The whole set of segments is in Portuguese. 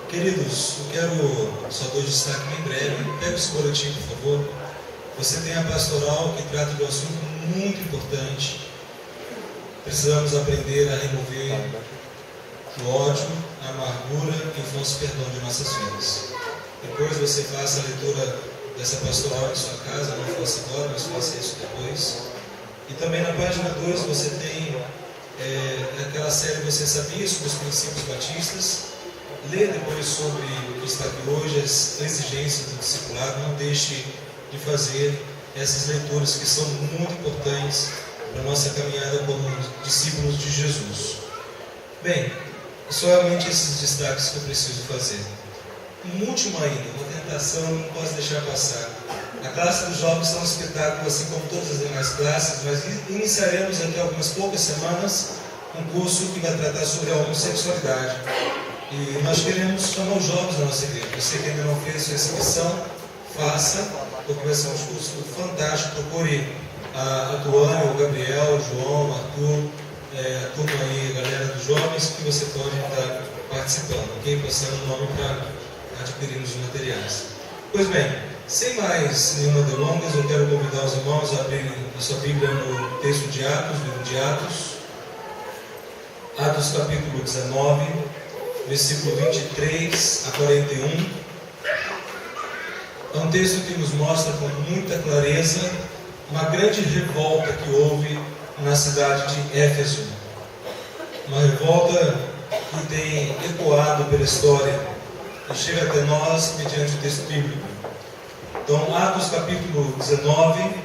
Queridos, eu quero só dar destaque bem breve. Pega esse boletim, por favor. Você tem a pastoral que trata de um assunto muito importante. Precisamos aprender a remover o ódio, a amargura e o falso perdão de nossas vidas. Depois você faça a leitura dessa pastoral em sua casa, não faça agora, mas faça isso depois. E também na página 2 você tem aquela série Você Sabia sobre os princípios batistas. Lê depois sobre o que está aqui hoje, as exigências do discipulado. Não deixe de fazer essas leituras que são muito importantes para a nossa caminhada como discípulos de Jesus. Bem, somente esses destaques que eu preciso fazer. Um último ainda, uma tentação, não posso deixar passar. A classe dos jovens é um espetáculo, assim como todas as demais classes, mas iniciaremos daqui a algumas poucas semanas um curso que vai tratar sobre a homossexualidade. E nós queremos chamar os jovens da nossa igreja. Você que ainda não fez sua inscrição, faça, porque vai ser um curso fantástico. Procure a Tuane, o Gabriel, o João, o Arthur, a turma aí, a galera dos jovens, que você pode estar participando, ok? Passando o nome para adquirirmos os materiais. Pois bem, sem mais nenhuma delongas, eu quero convidar os irmãos a abrirem a sua Bíblia no texto de Atos, livro de Atos capítulo 19, versículo 23 a 41. É um texto que nos mostra com muita clareza uma grande revolta que houve na cidade de Éfeso. Uma revolta que tem ecoado pela história e chega até nós mediante o texto bíblico. Então, Atos capítulo 19,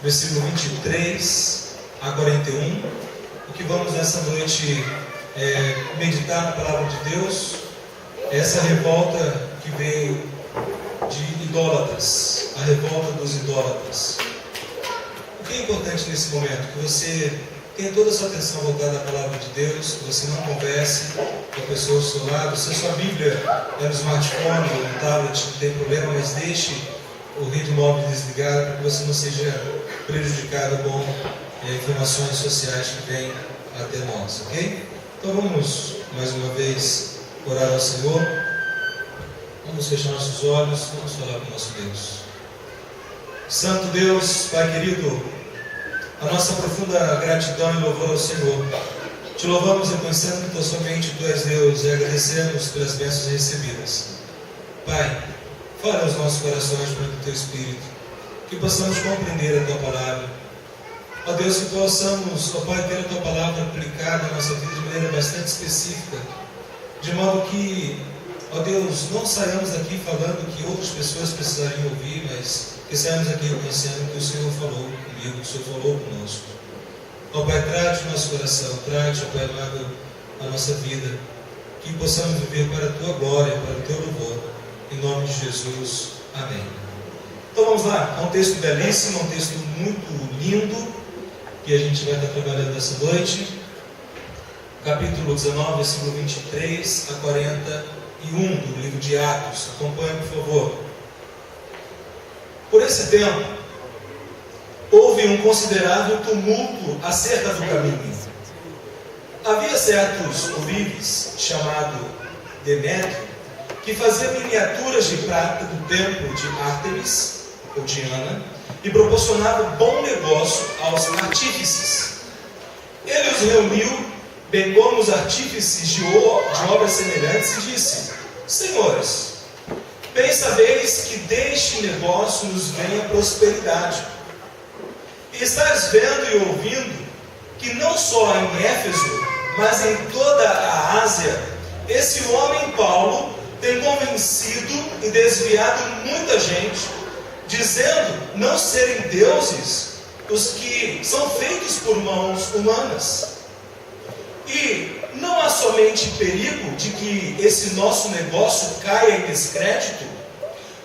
versículo 23 a 41. O que vamos nessa noite meditar na palavra de Deus, essa revolta que veio de idólatras, a revolta dos idólatras. O que é importante nesse momento? Que você tenha toda a sua atenção voltada à palavra de Deus, que você não converse com a pessoa do seu lado. Se a sua Bíblia é no smartphone ou no tablet, não tem problema, mas deixe o rede móvel desligado para que você não seja prejudicado com informações sociais que vêm até nós, ok? Então vamos mais uma vez orar ao Senhor. Vamos fechar nossos olhos, vamos falar com o nosso Deus. Santo Deus, Pai querido, a nossa profunda gratidão e louvor ao Senhor. Te louvamos reconhecendo que somente Tu és Deus e agradecemos pelas bênçãos recebidas. Pai, fala aos nossos corações pelo Teu Espírito, que possamos compreender a Tua palavra. Ó Deus, que possamos, ó Pai, ter a Tua palavra aplicada na nossa vida de maneira bastante específica, de modo que, ó Deus, não saiamos daqui falando que outras pessoas precisariam ouvir, mas que saiamos aqui reconhecendo que o Senhor falou comigo, que o Senhor falou conosco. Ó Pai, trate o nosso coração, trate, ó Pai amado, a nossa vida, que possamos viver para a Tua glória, para o Teu louvor, em nome de Jesus. Amém. Então vamos lá, é um texto belíssimo, um texto muito lindo, que a gente vai estar trabalhando essa noite. Capítulo 19, versículo 23 a 41 do livro de Atos. Acompanhe, por favor. Por esse tempo, houve um considerável tumulto acerca do caminho. Havia certos ourives, chamado Demétrio, que fazia miniaturas de prata do templo de Ártemis, ou Diana, e proporcionava bom negócio aos artífices. Ele os reuniu, bem como os artífices de obras semelhantes, e disse: Senhores, bem sabeis que deste negócio nos vem a prosperidade. E estáis vendo e ouvindo que não só em Éfeso, mas em toda a Ásia, esse homem Paulo tem convencido e desviado muita gente, dizendo não serem deuses os que são feitos por mãos humanas. E não há somente perigo de que esse nosso negócio caia em descrédito,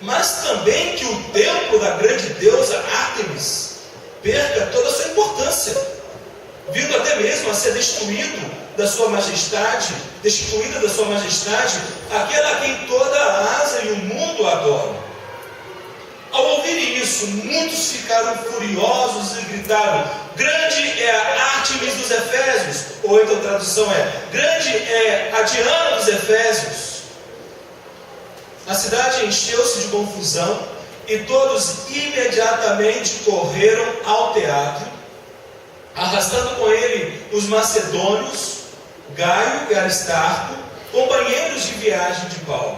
mas também que o templo da grande deusa Ártemis perca toda a sua importância, vindo até mesmo a ser destruído da sua majestade, destituída da sua majestade, aquela a quem toda a Ásia e o mundo adoram. Ao ouvirem isso, muitos ficaram furiosos e gritaram: grande é a Ártemis dos Efésios, ou então a tradução é: grande é a Diana dos Efésios. A cidade encheu-se de confusão e todos imediatamente correram ao teatro, arrastando com ele os macedônios, Gaio e Aristarco, companheiros de viagem de Paulo.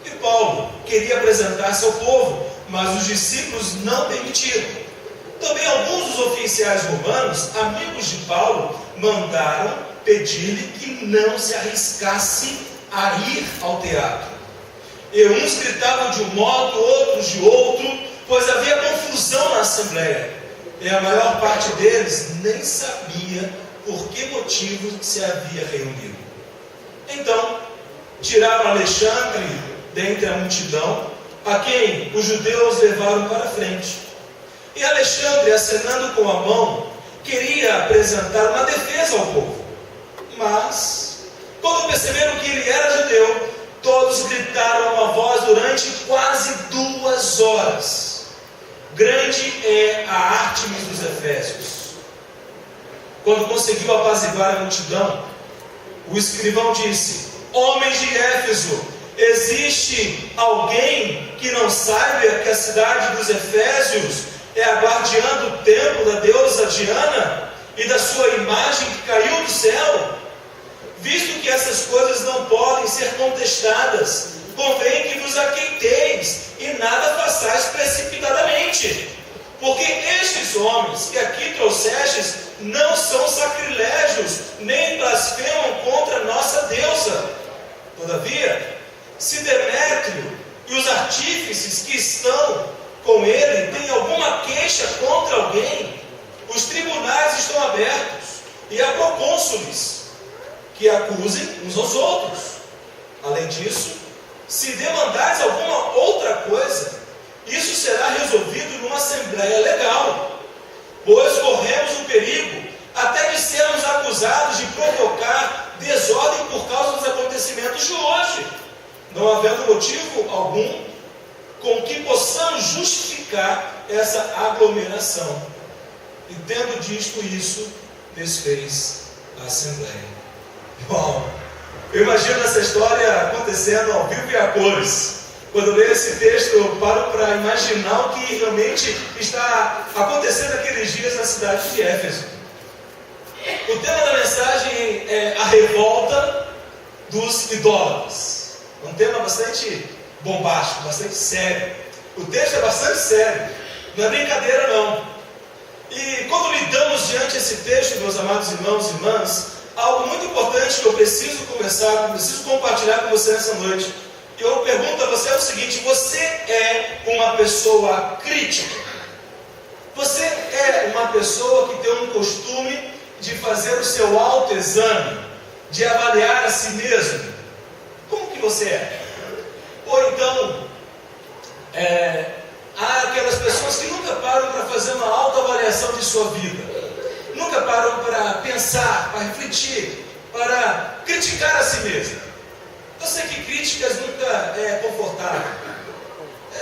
E Paulo queria apresentar-se ao povo, mas os discípulos não permitiram. Também alguns dos oficiais romanos, amigos de Paulo, mandaram pedir-lhe que não se arriscasse a ir ao teatro. E uns gritavam de um modo, outros de outro, pois havia confusão na assembleia. E a maior parte deles nem sabia por que motivo se havia reunido. Então, tiraram Alexandre dentre a multidão, a quem os judeus levaram para frente. E Alexandre, acenando com a mão, queria apresentar uma defesa ao povo. Mas, quando perceberam que ele era judeu, todos gritaram a uma voz durante quase 2 horas: grande é a Ártemis dos Efésios. Quando conseguiu apaziguar a multidão, o escrivão disse: homens de Éfeso, existe alguém que não saiba que a cidade dos Efésios é a guardiã do templo da deusa Diana e da sua imagem que caiu do céu? Visto que essas coisas não podem ser contestadas, convém que vos aquieteis e nada façais precipitadamente. Porque estes homens que aqui trouxestes não são sacrilégios, nem blasfemam contra a nossa deusa. Todavia, se Demétrio e os artífices que estão com ele têm alguma queixa contra alguém, os tribunais estão abertos e há procônsules que acusem uns aos outros. Além disso, se demandares alguma outra coisa, isso será resolvido numa assembleia legal, pois corremos o perigo até de sermos acusados de provocar desordem por causa dos acontecimentos de hoje, não havendo motivo algum com que possamos justificar essa aglomeração. E tendo dito isso, desfez a assembleia. Bom, eu imagino essa história acontecendo ao vivo e a cores. Quando eu leio esse texto, eu paro para imaginar o que realmente está acontecendo naqueles dias na cidade de Éfeso. O tema da mensagem é a revolta dos idólatras. É um tema bastante bombástico, bastante sério. O texto é bastante sério, não é brincadeira não. E quando lidamos diante desse texto, meus amados irmãos e irmãs, algo muito importante que eu preciso compartilhar com você nessa noite. Eu pergunto a você o seguinte: você é uma pessoa crítica? Você é uma pessoa que tem um costume de fazer o seu autoexame, de avaliar a si mesmo? Como que você é? Ou então, há aquelas pessoas que nunca param para fazer uma autoavaliação de sua vida. Nunca param para pensar, para refletir, para criticar a si mesmo. Eu sei que críticas nunca é confortável.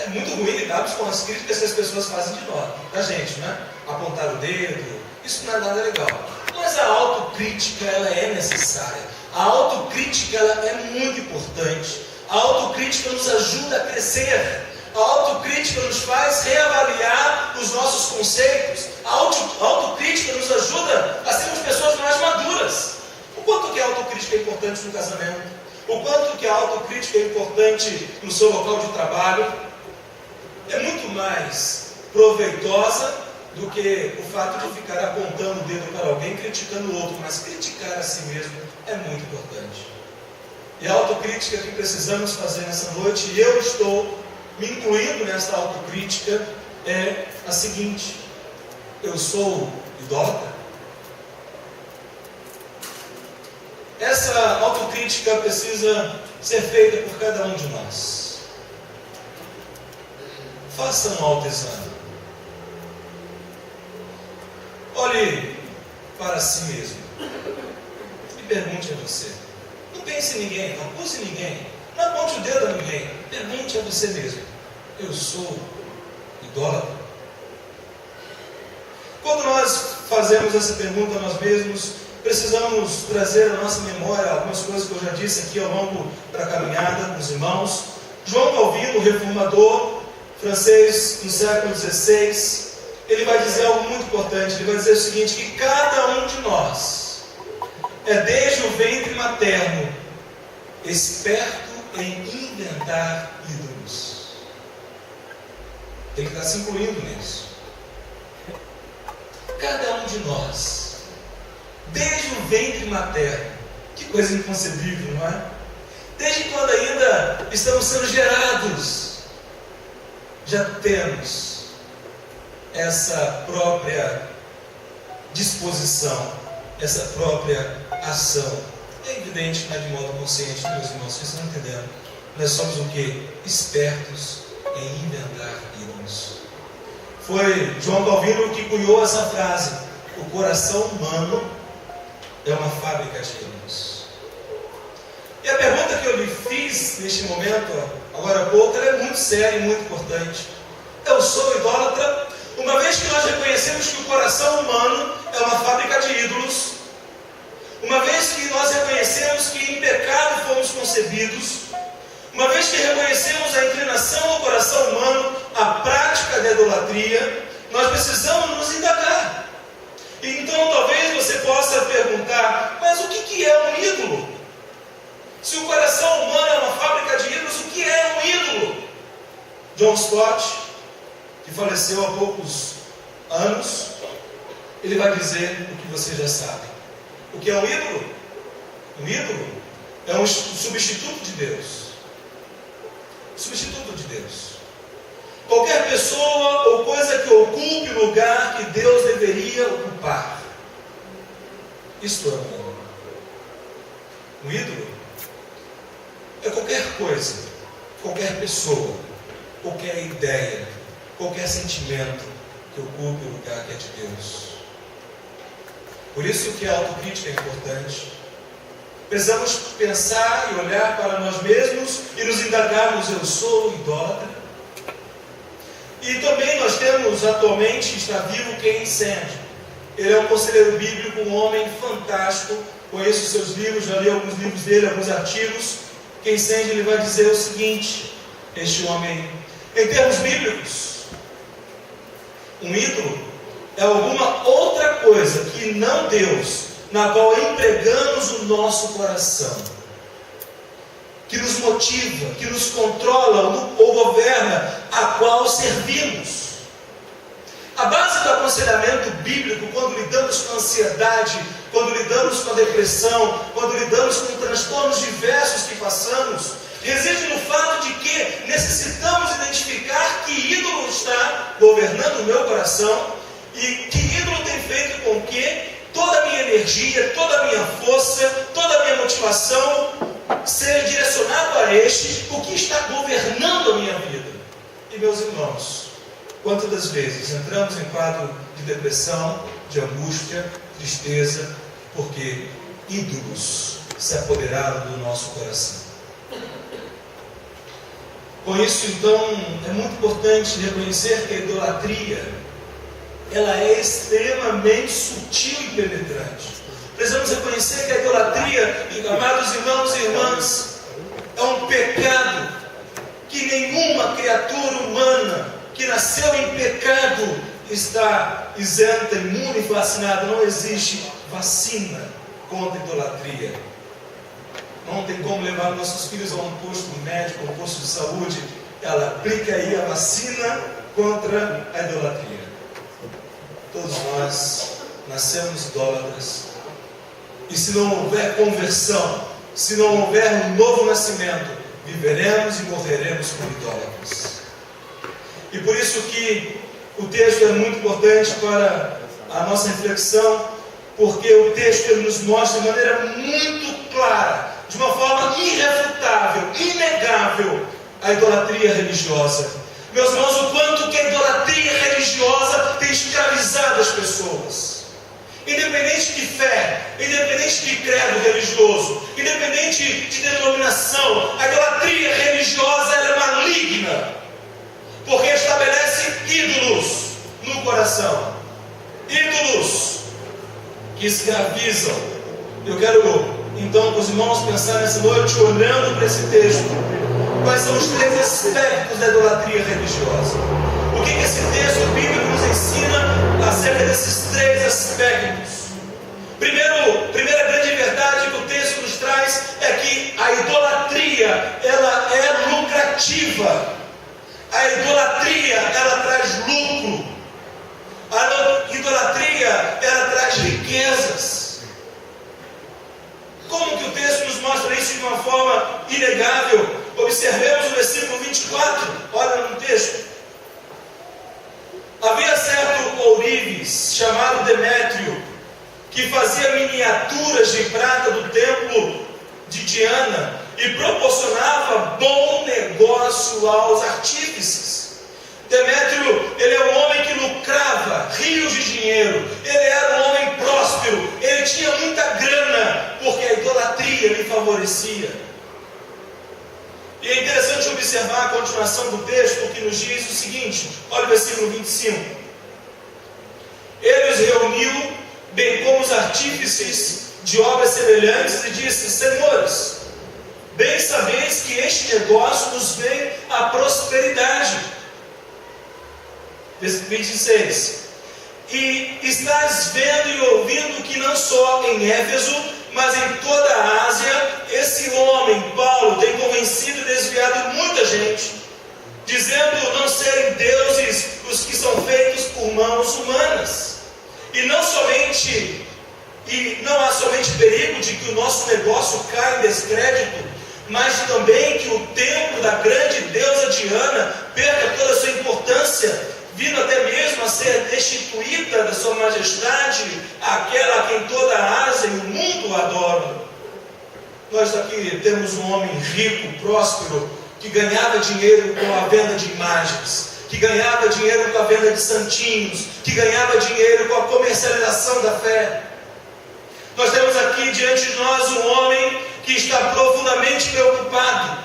É muito ruim lidarmos com as críticas que as pessoas fazem de nós, da gente, né? Apontar o dedo, isso não é nada legal. Mas a autocrítica, ela é necessária. A autocrítica, ela é muito importante. A autocrítica nos ajuda a crescer. A autocrítica nos faz reavaliar os nossos conceitos. A autocrítica nos ajuda a sermos pessoas mais maduras. O quanto que a autocrítica é importante no casamento? O quanto que a autocrítica é importante no seu local de trabalho? É muito mais proveitosa do que o fato de ficar apontando o dedo para alguém, criticando o outro. Mas criticar a si mesmo é muito importante. E a autocrítica que precisamos fazer nessa noite, e eu estou me incluindo nessa autocrítica, é a seguinte: eu sou idólatra? Essa autocrítica precisa ser feita por cada um de nós. Faça um autoexame. Olhe para si mesmo e pergunte a você. Não pense em ninguém, não acuse ninguém, não aponte o dedo a ninguém. Pergunte a você mesmo: eu sou idólatra? Quando nós fazemos essa pergunta a nós mesmos, precisamos trazer à nossa memória algumas coisas que eu já disse aqui ao longo da caminhada com os irmãos. João Calvino, reformador francês no século XVI, ele vai dizer algo muito importante. Ele vai dizer o seguinte, que cada um de nós é desde o ventre materno esperto em inventar ídolos. Tem que estar se incluindo nisso. Cada um de nós, desde o ventre materno, que coisa inconcebível, não é? Desde quando ainda estamos sendo gerados, já temos essa própria disposição, essa própria ação. É evidente que não é de modo consciente, meus irmãos, vocês estão entendendo. Nós somos o quê? Espertos em inventar ídolos. Foi João Calvino que cunhou essa frase: o coração humano é uma fábrica de ídolos. E a pergunta que eu lhe fiz neste momento, agora há pouco, ela é muito séria e muito importante. Eu sou idólatra, uma vez que nós reconhecemos que o coração humano é uma fábrica de ídolos, uma vez que nós reconhecemos que em pecado fomos concebidos, uma vez que reconhecemos a inclinação do coração humano à prática da idolatria, nós precisamos nos indagar. Então talvez você possa perguntar, mas o que é um ídolo? Se o coração humano é uma fábrica de ídolos, o que é um ídolo? John Stott, que faleceu há poucos anos, ele vai dizer o que você já sabe. O que é um ídolo? Um ídolo é um substituto de Deus. Substituto de Deus. Qualquer pessoa ou coisa que ocupe o lugar que Deus deveria ocupar. Isto é um ídolo. Um ídolo é qualquer coisa, qualquer pessoa, qualquer ideia, qualquer sentimento que ocupe o lugar que é de Deus. Por isso que a autocrítica é importante. Precisamos pensar e olhar para nós mesmos e nos indagarmos: eu sou idólatra? E também nós temos atualmente, está vivo, Ken Sande. Ele é um conselheiro bíblico, um homem fantástico. Conheço os seus livros, já li alguns livros dele, alguns artigos. Ken Sande, ele vai dizer o seguinte, este homem, em termos bíblicos, um ídolo é alguma outra coisa que não Deus, na qual empregamos o nosso coração, que nos motiva, que nos controla ou governa, a qual servimos. A base do aconselhamento bíblico, quando lidamos com ansiedade, quando lidamos com a depressão, quando lidamos com transtornos diversos que passamos, reside no fato de que necessitamos identificar que ídolo está governando o meu coração e que ídolo tem feito com que toda a minha energia, toda a minha força, toda a minha motivação seja direcionado a este, o que está governando a minha vida. E meus irmãos, quantas das vezes entramos em quadro de depressão, de angústia, tristeza, porque ídolos se apoderaram do nosso coração. Com isso, então, é muito importante reconhecer que a idolatria, ela é extremamente sutil e penetrante. Precisamos reconhecer que a idolatria, amados irmãos e irmãs, é um pecado que nenhuma criatura humana que nasceu em pecado está isenta, imune e vacinada. Não existe vacina contra a idolatria. Não tem como levar nossos filhos a um posto médico, a um posto de saúde. Ela aplica aí a vacina contra a idolatria. Todos nós nascemos idólatras. E se não houver conversão, se não houver um novo nascimento, viveremos e morreremos como idólatras. E por isso que o texto é muito importante para a nossa reflexão, porque o texto ele nos mostra de maneira muito clara, de uma forma irrefutável, inegável, a idolatria religiosa. Meus irmãos, o quanto que a idolatria religiosa tem escravizado as pessoas. Independente de fé, independente de credo religioso, independente de denominação, a idolatria religiosa ela é maligna, porque estabelece ídolos no coração, ídolos que escravizam. Eu quero então com os irmãos pensar nessa noite, olhando para esse texto, quais são os 3 aspectos da idolatria religiosa. O que esse texto bíblico nos ensina acerca desses 3 aspectos? Primeira grande verdade que o texto nos traz é que a idolatria, ela é lucrativa. A idolatria, ela traz lucro. A idolatria, ela traz riquezas. Como que o texto nos mostra isso de uma forma inegável? Observemos o versículo 24, olha no texto. Havia certo ourives, chamado Demétrio, que fazia miniaturas de prata do templo de Diana e proporcionava bom negócio aos artífices. Demétrio, ele é um homem que lucrava rios de dinheiro, ele era um homem próspero, ele tinha muita grana, porque a idolatria lhe favorecia. E é interessante observar a continuação do texto, que nos diz o seguinte, olha o versículo 25. Ele os reuniu, bem como os artífices de obras semelhantes, e disse: Senhores, bem sabeis que este negócio nos vem à prosperidade. Versículo 26. E estás vendo e ouvindo que não só em Éfeso, mas em toda a Ásia, esse homem, Paulo, tem convencido e desviado muita gente, dizendo não serem deuses os que são feitos por mãos humanas. E não há somente perigo de que o nosso negócio caia em descrédito, mas também que o templo da grande deusa Diana perca toda a sua importância, vindo até mesmo a ser destituída da sua majestade, aquela a quem toda a Ásia e o mundo adoram. Nós aqui temos um homem rico, próspero, que ganhava dinheiro com a venda de imagens, que ganhava dinheiro com a venda de santinhos, que ganhava dinheiro com a comercialização da fé. Nós temos aqui diante de nós um homem que está profundamente preocupado.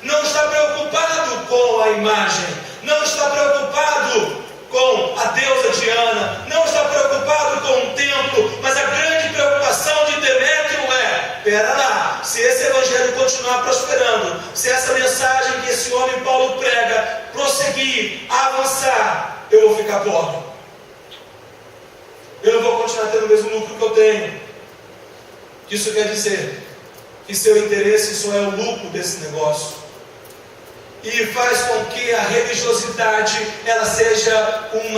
Não está preocupado com a imagem, não está preocupado com a deusa Diana, não está preocupado com o templo, mas a grande preocupação de Demétrio é: pera lá, se esse evangelho continuar prosperando, se essa mensagem que esse homem Paulo prega prosseguir, avançar, eu vou ficar pobre, eu não vou continuar tendo o mesmo lucro que eu tenho. Isso quer dizer que seu interesse só é o lucro desse negócio, e faz com que a religiosidade ela seja um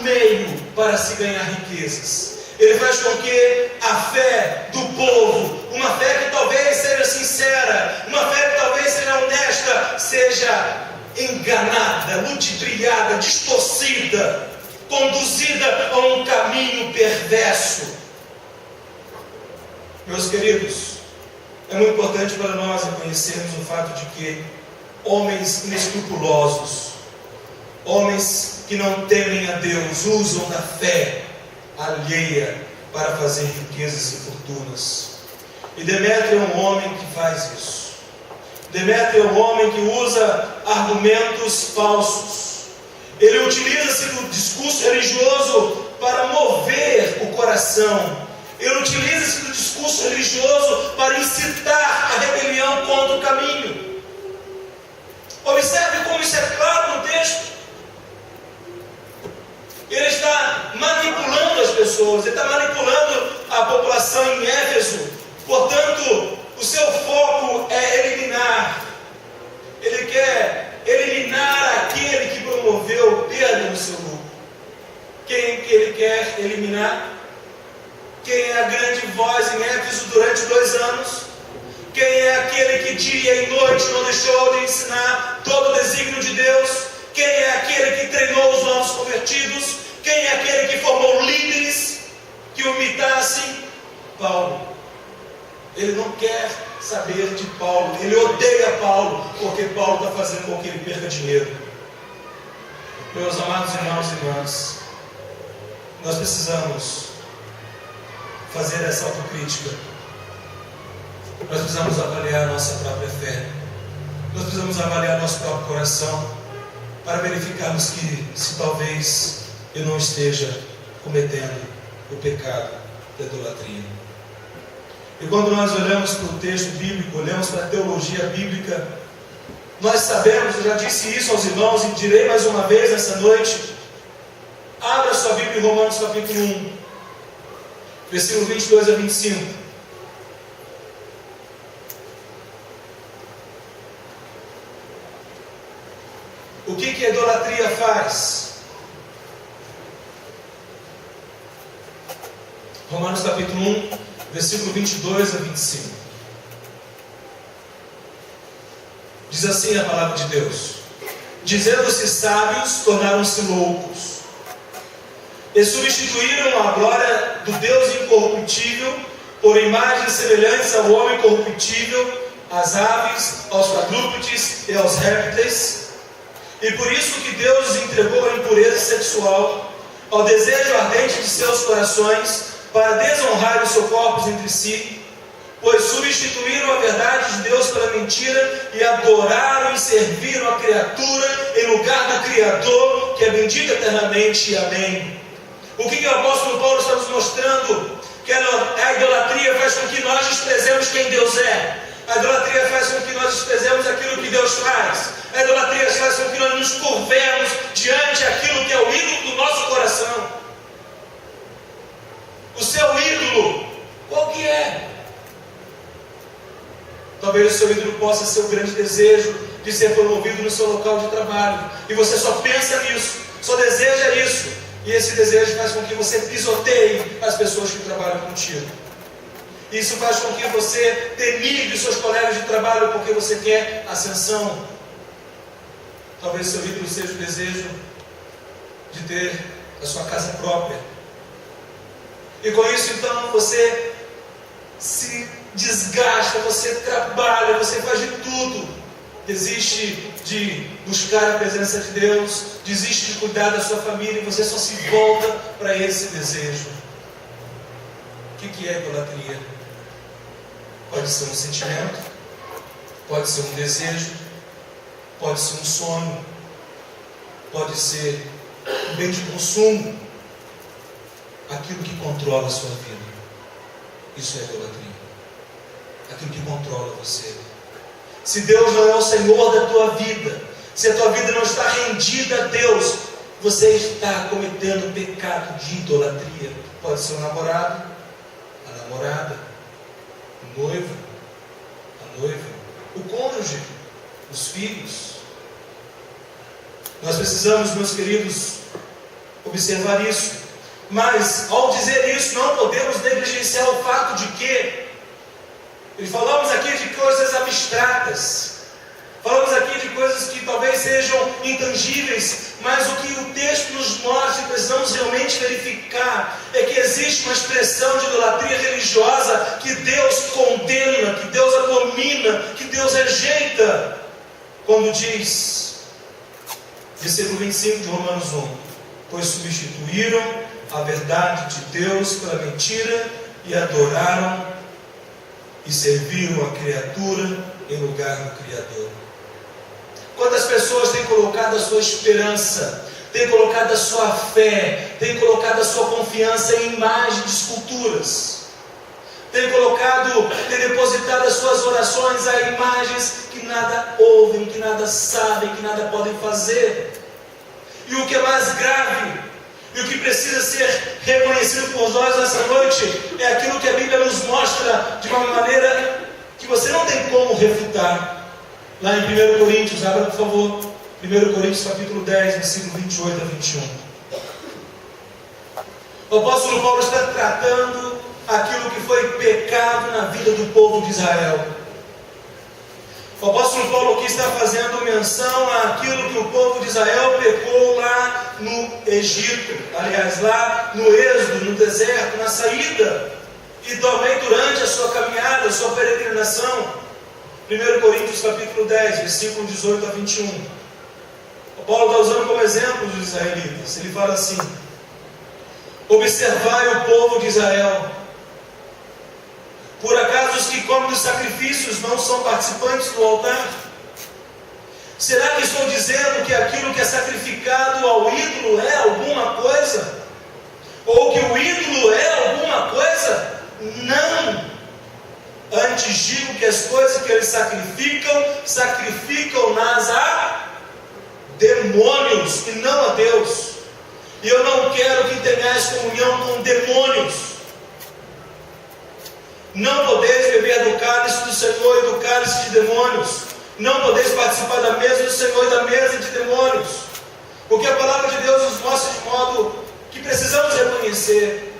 meio para se ganhar riquezas. Ele faz com que a fé do povo, uma fé que talvez seja sincera, uma fé que talvez seja honesta, seja enganada, ludibriada, distorcida, conduzida a um caminho perverso. Meus queridos, é muito importante para nós reconhecermos o fato de que homens inescrupulosos, homens que não temem a Deus, usam da fé alheia para fazer riquezas e fortunas. E Demétrio é um homem que faz isso. Demétrio é um homem que usa argumentos falsos. Ele utiliza-se do discurso religioso para mover o coração. Ele utiliza-se do discurso religioso para incitar a rebelião contra o caminho. Observe como isso é claro no texto. Ele está manipulando as pessoas, ele está manipulando a população em Éfeso. Portanto, o seu foco é eliminar. Ele quer eliminar aquele que promoveu perda no seu lucro. Quem que ele quer eliminar? Quem é a grande voz em Éfeso durante 2 anos? Quem é aquele que dia e noite não deixou de ensinar todo o desígnio de Deus? Quem é aquele que treinou os novos convertidos? Quem é aquele que formou líderes que o imitassem? Paulo. Ele não quer saber de Paulo, ele odeia Paulo, porque Paulo está fazendo com que ele perca dinheiro. Meus amados irmãos e irmãs, nós precisamos fazer essa autocrítica. Nós precisamos avaliar a nossa própria fé. Nós precisamos avaliar nosso próprio coração para verificarmos que se talvez eu não esteja cometendo o pecado da idolatria. E quando nós olhamos para o texto bíblico, olhamos para a teologia bíblica, nós sabemos, eu já disse isso aos irmãos e direi mais uma vez nessa noite, abra sua Bíblia em Romanos capítulo 1, versículo 22 a 25. O que a idolatria faz? Romanos capítulo 1, versículo 22 a 25. Diz assim a palavra de Deus: dizendo-se sábios, tornaram-se loucos, e substituíram a glória do Deus incorruptível por imagens semelhantes ao homem corruptível, às aves, aos quadrúpedes e aos répteis. E por isso que Deus os entregou à impureza sexual, ao desejo ardente de seus corações, para desonrar os seus corpos entre si, pois substituíram a verdade de Deus pela mentira e adoraram e serviram a criatura em lugar do Criador, que é bendito eternamente. Amém. O que o apóstolo Paulo está nos mostrando? Que a idolatria faz com que nós desprezemos quem Deus é. A idolatria faz com que nós desprezemos aquilo que Deus faz. A idolatria faz com que nós nos curvemos diante daquilo que é o ídolo do nosso coração. O seu ídolo, qual que é? Talvez o seu ídolo possa ser o grande desejo de ser promovido no seu local de trabalho. E você só pensa nisso, só deseja isso. E esse desejo faz com que você pisoteie as pessoas que trabalham contigo. Isso faz com que você denigre seus colegas de trabalho porque você quer ascensão. Talvez seu ídolo seja o desejo de ter a sua casa própria. E com isso então você se desgasta, você trabalha, você faz de tudo. Desiste de buscar a presença de Deus, desiste de cuidar da sua família e você só se volta para esse desejo. O que é idolatria? Pode ser um sentimento, pode ser um desejo, pode ser um sonho, pode ser um bem de consumo, aquilo que controla a sua vida. Isso é idolatria. Aquilo que controla você. Se Deus não é o Senhor da tua vida, se a tua vida não está rendida a Deus, você está cometendo pecado de idolatria. Pode ser o namorado, a namorada, o noivo, a noiva, o cônjuge, os filhos. Nós precisamos, meus queridos, observar isso. Mas, ao dizer isso, não podemos negligenciar o fato de que falamos aqui de coisas abstratas, falamos aqui de coisas que talvez sejam intangíveis, mas o que o texto nos mostra e precisamos realmente verificar é que existe uma expressão de idolatria religiosa que Deus condena, que Deus abomina, que Deus rejeita, quando diz, versículo 25 de Romanos 1, pois substituíram a verdade de Deus pela mentira e adoraram e serviram a criatura em lugar do Criador. Quantas pessoas têm colocado a sua esperança, têm colocado a sua fé, têm colocado a sua confiança em imagens de esculturas, têm depositado as suas orações a imagens que nada ouvem, que nada sabem, que nada podem fazer. E o que é mais grave, e o que precisa ser reconhecido por nós nessa noite, é aquilo que a Bíblia nos mostra de uma maneira que você não tem como refutar. Lá em 1 Coríntios, abra por favor, 1 Coríntios capítulo 10, versículo 28 a 21. O apóstolo Paulo está tratando aquilo que foi pecado na vida do povo de Israel. O apóstolo Paulo aqui está fazendo menção àquilo que o povo de Israel pecou lá no Egito, aliás, lá no êxodo, no deserto, na saída, e também durante a sua caminhada, a sua peregrinação. 1 Coríntios capítulo 10, versículo 18 a 21. O Paulo está usando como exemplo os israelitas. Ele fala assim: observai o povo de Israel. Por acaso os que comem dos sacrifícios não são participantes do altar? Será que estou dizendo que aquilo que é sacrificado ao ídolo é alguma coisa? Ou que o ídolo é alguma coisa? Não! Antes digo que as coisas que eles sacrificam-nas a demônios e não a Deus. E eu não quero que tenhais comunhão com demônios. Não podeis beber do cálice do Senhor e do cálice de demônios. Não podeis participar da mesa do Senhor e da mesa de demônios. Porque a palavra de Deus nos mostra de modo que precisamos reconhecer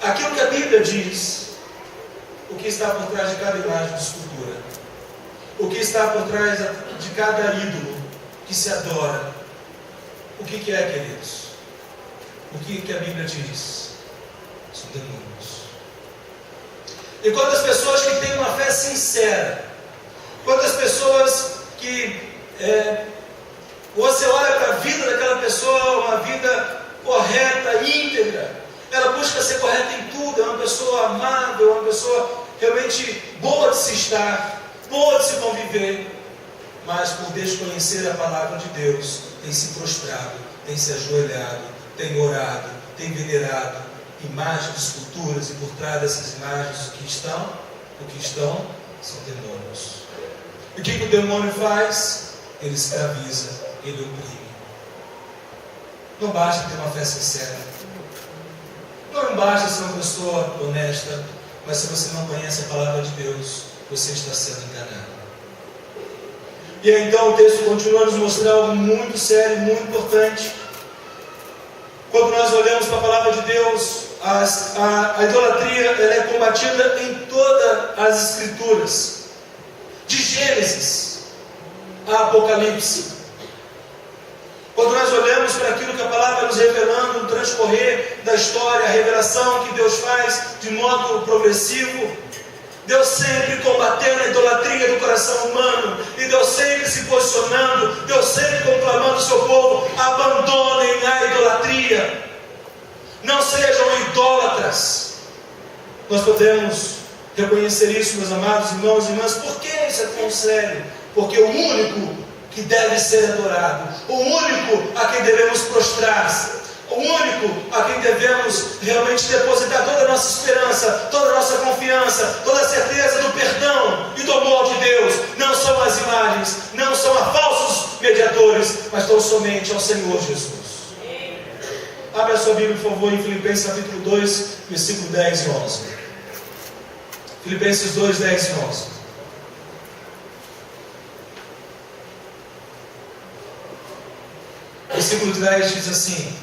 aquilo que a Bíblia diz, o que está por trás de cada imagem de escultura, o que está por trás de cada ídolo que se adora. O que é, queridos? O que a Bíblia diz? São demônios. E quantas pessoas que têm uma fé sincera, quantas pessoas que você olha para a vida daquela pessoa, uma vida correta, íntegra, ela busca ser correta em tudo, é uma pessoa amável, uma pessoa realmente boa de se estar, boa de se conviver, mas por desconhecer a palavra de Deus, tem se prostrado, tem se ajoelhado, tem orado, tem venerado imagens, esculturas, e por trás dessas imagens o que estão são demônios. E o que o demônio faz? Ele escraviza, ele oprime. Não basta ter uma fé sincera, não basta ser uma pessoa honesta, mas se você não conhece a palavra de Deus, você está sendo enganado. E aí, então o texto continua a nos mostrar algo muito sério, muito importante. Quando nós olhamos para a palavra de Deus, a idolatria ela é combatida em todas as escrituras, de Gênesis a Apocalipse. Quando nós olhamos para aquilo que a palavra nos revelando no transcorrer da história, a revelação que Deus faz de modo progressivo, Deus sempre combatendo a idolatria do coração humano, e Deus sempre se posicionando, Deus sempre conclamando o seu povo: abandonem a idolatria, não sejam idólatras. Nós podemos reconhecer isso, meus amados irmãos e irmãs. Por que isso é tão sério? Porque o único que deve ser adorado, o único a quem devemos prostrar-se, o único a quem devemos realmente depositar toda a nossa esperança, toda a nossa confiança, toda a certeza do perdão e do amor de Deus, não são as imagens, não são a falsos mediadores, mas tão somente ao Senhor Jesus. Abra a sua Bíblia, por favor, em Filipenses capítulo 2, versículo 10 e 11. Filipenses 2, 10 e 11. Versículo 10 diz assim: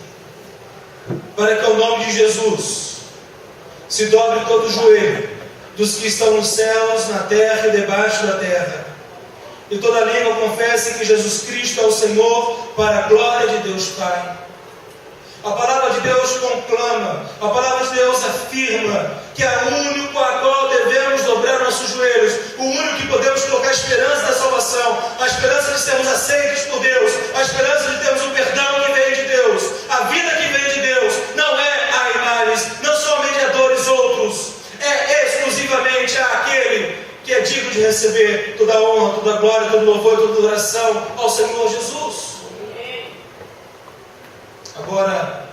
para que ao nome de Jesus se dobre todo o joelho dos que estão nos céus, na terra e debaixo da terra, e toda língua confesse que Jesus Cristo é o Senhor, para a glória de Deus Pai. A palavra de Deus conclama, a palavra de Deus afirma que é o único a qual devemos dobrar nossos joelhos, o único que podemos colocar a esperança da salvação, a esperança de sermos aceitos por Deus, a esperança de termos o perdão que vem de Deus, a vida que vem de Deus. Não é a imagens, não são mediadores outros, é exclusivamente aquele que é digno de receber toda a honra, toda a glória, todo louvor e toda adoração ao Senhor Jesus. Agora,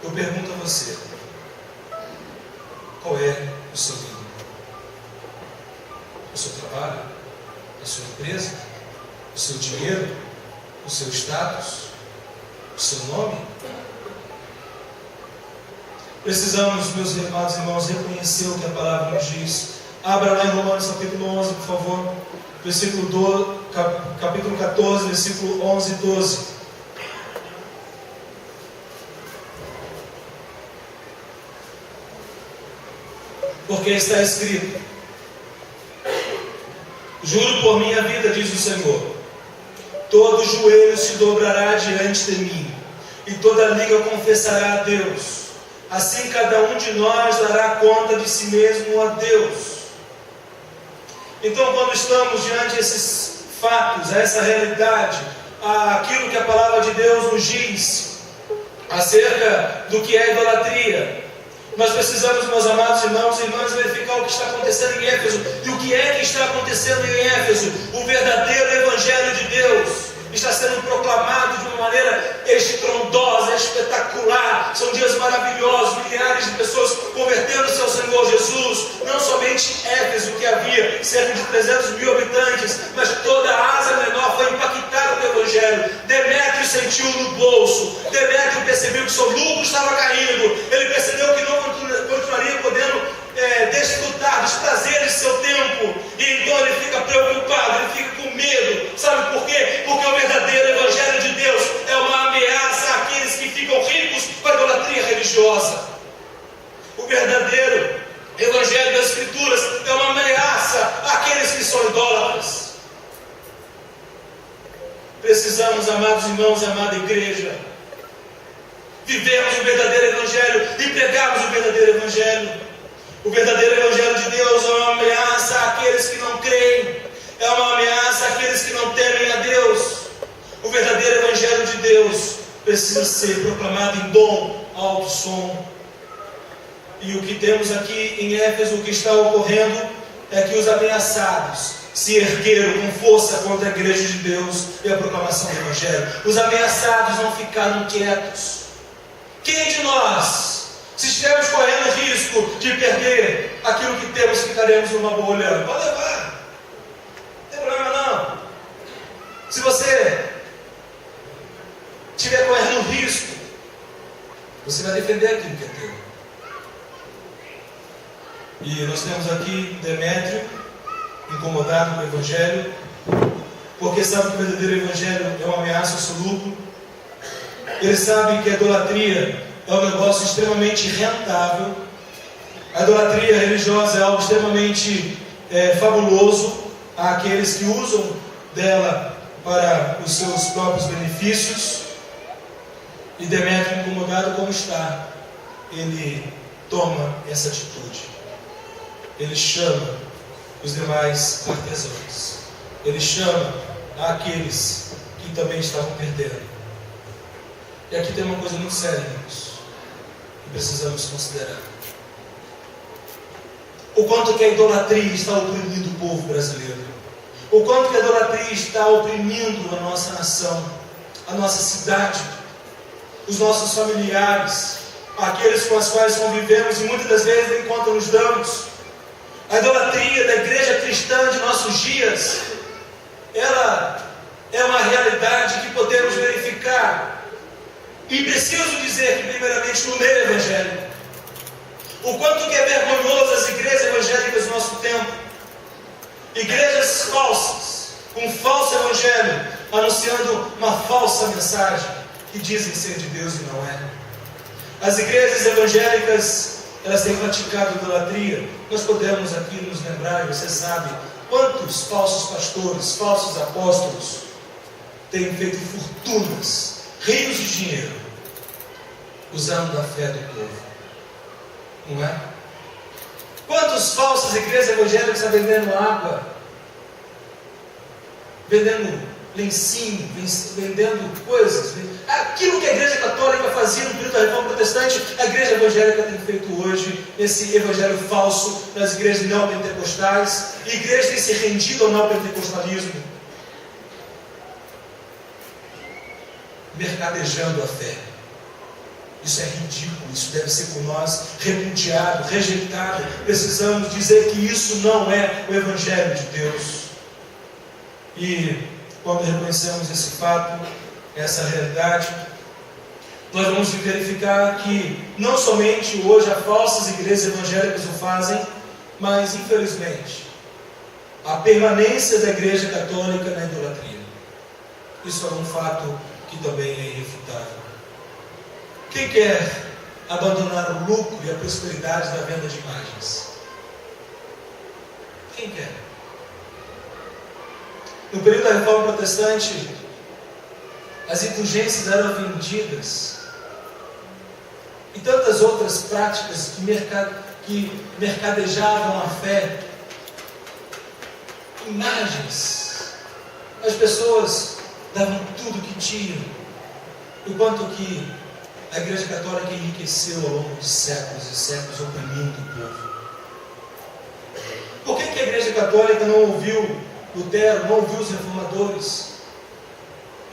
eu pergunto a você: qual é o seu ídolo? O seu trabalho? A sua empresa? O seu dinheiro? O seu status? O seu nome? Precisamos, meus amados irmãos, reconhecer o que a palavra nos diz. Abra lá em Romanos capítulo 11, por favor. Capítulo 14, versículo 11 e 12. Porque está escrito: juro por minha vida, diz o Senhor, todo joelho se dobrará diante de mim, e toda língua confessará a Deus. Assim cada um de nós dará conta de si mesmo a Deus. Então, quando estamos diante desses fatos, a essa realidade, aquilo que a palavra de Deus nos diz acerca do que é idolatria, nós precisamos, meus amados irmãos e irmãs, verificar o que está acontecendo em Éfeso. E o que é que está acontecendo em Éfeso? O verdadeiro Evangelho de Deus está sendo proclamado de uma maneira maneira estrondosa, espetacular. São dias maravilhosos, milhares de pessoas convertendo-se ao Senhor Jesus. Não somente Éfeso, que havia cerca de 300 mil habitantes, mas toda a Ásia Menor foi impactada pelo Evangelho. Demétrio sentiu no bolso. Demétrio percebeu que seu lucro estava caindo. Ele percebeu que não continuaria podendo desfrutar dos prazeres de seu tempo, e então ele fica preocupado, ele fica com medo. Sabe por quê? Porque o verdadeiro Evangelho de Deus é uma ameaça àqueles que ficam ricos com a idolatria religiosa. O verdadeiro Evangelho das Escrituras é uma ameaça àqueles que são idólatras. Precisamos, amados irmãos, amada igreja, vivermos o verdadeiro Evangelho e pregarmos o verdadeiro Evangelho. O verdadeiro Evangelho de Deus é uma ameaça àqueles que não creem, é uma ameaça àqueles que não temem a Deus. O verdadeiro Evangelho de Deus precisa ser proclamado em dom, alto som. E o que temos aqui em Éfeso, o que está ocorrendo, é que os ameaçados se ergueram com força contra a igreja de Deus e a proclamação do Evangelho. Os ameaçados não ficaram quietos. Quem de nós, se estivermos correndo o risco de perder aquilo que temos, ficaremos numa bolha? Pode levar, não tem problema não. Se você estiver correndo o risco, você vai defender aquilo que é teu. E nós temos aqui Demétrio, incomodado com o Evangelho, porque sabe que o verdadeiro Evangelho é uma ameaça ao seu lucro. Ele sabe que a idolatria é um negócio extremamente rentável. A idolatria religiosa é algo extremamente fabuloso àqueles que usam dela para os seus próprios benefícios. E Demétrio, incomodado como está, ele toma essa atitude. Ele chama os demais artesãos. Ele chama aqueles que também estavam perdendo. E aqui tem uma coisa muito séria, irmãos, que precisamos considerar. O quanto que a idolatria está oprimindo o povo brasileiro. O quanto que a idolatria está oprimindo a nossa nação, a nossa cidade, os nossos familiares, aqueles com os quais convivemos e muitas das vezes nem conta nos damos. A idolatria da igreja cristã de nossos dias, ela é uma realidade que podemos verificar. E preciso dizer que, primeiramente, no meio evangélico, o quanto que é vergonhoso as igrejas evangélicas do nosso tempo. Igrejas falsas, com falso evangelho, anunciando uma falsa mensagem, que dizem ser de Deus e não é. As igrejas evangélicas, elas têm praticado idolatria. Nós podemos aqui nos lembrar, e você sabe, quantos falsos pastores, falsos apóstolos, têm feito fortunas, rios de dinheiro, usando a fé do povo, não é? Quantas falsas igrejas evangélicas estão vendendo água, vendendo lencinho, vendendo coisas, aquilo que a igreja católica fazia no período da Reforma Protestante, a igreja evangélica tem feito hoje, esse evangelho falso nas igrejas neopentecostais. A igreja tem se rendido ao neopentecostalismo, mercadejando a fé. Isso é ridículo, isso deve ser por nós repudiado, rejeitado. Precisamos dizer que isso não é o Evangelho de Deus. E quando reconhecemos esse fato, essa realidade, nós vamos verificar que não somente hoje as falsas igrejas evangélicas o fazem, mas infelizmente a permanência da igreja católica na idolatria. Isso é um fato que também é irrefutável. Quem quer abandonar o lucro e a prosperidade da venda de imagens? Quem quer? No período da Reforma Protestante, as indulgências eram vendidas e tantas outras práticas que mercadejavam a fé. Imagens. As pessoas davam tudo que tinham, enquanto que a Igreja Católica enriqueceu ao longo de séculos e séculos, oprimindo o povo. Por que a Igreja Católica não ouviu Lutero, não ouviu os reformadores?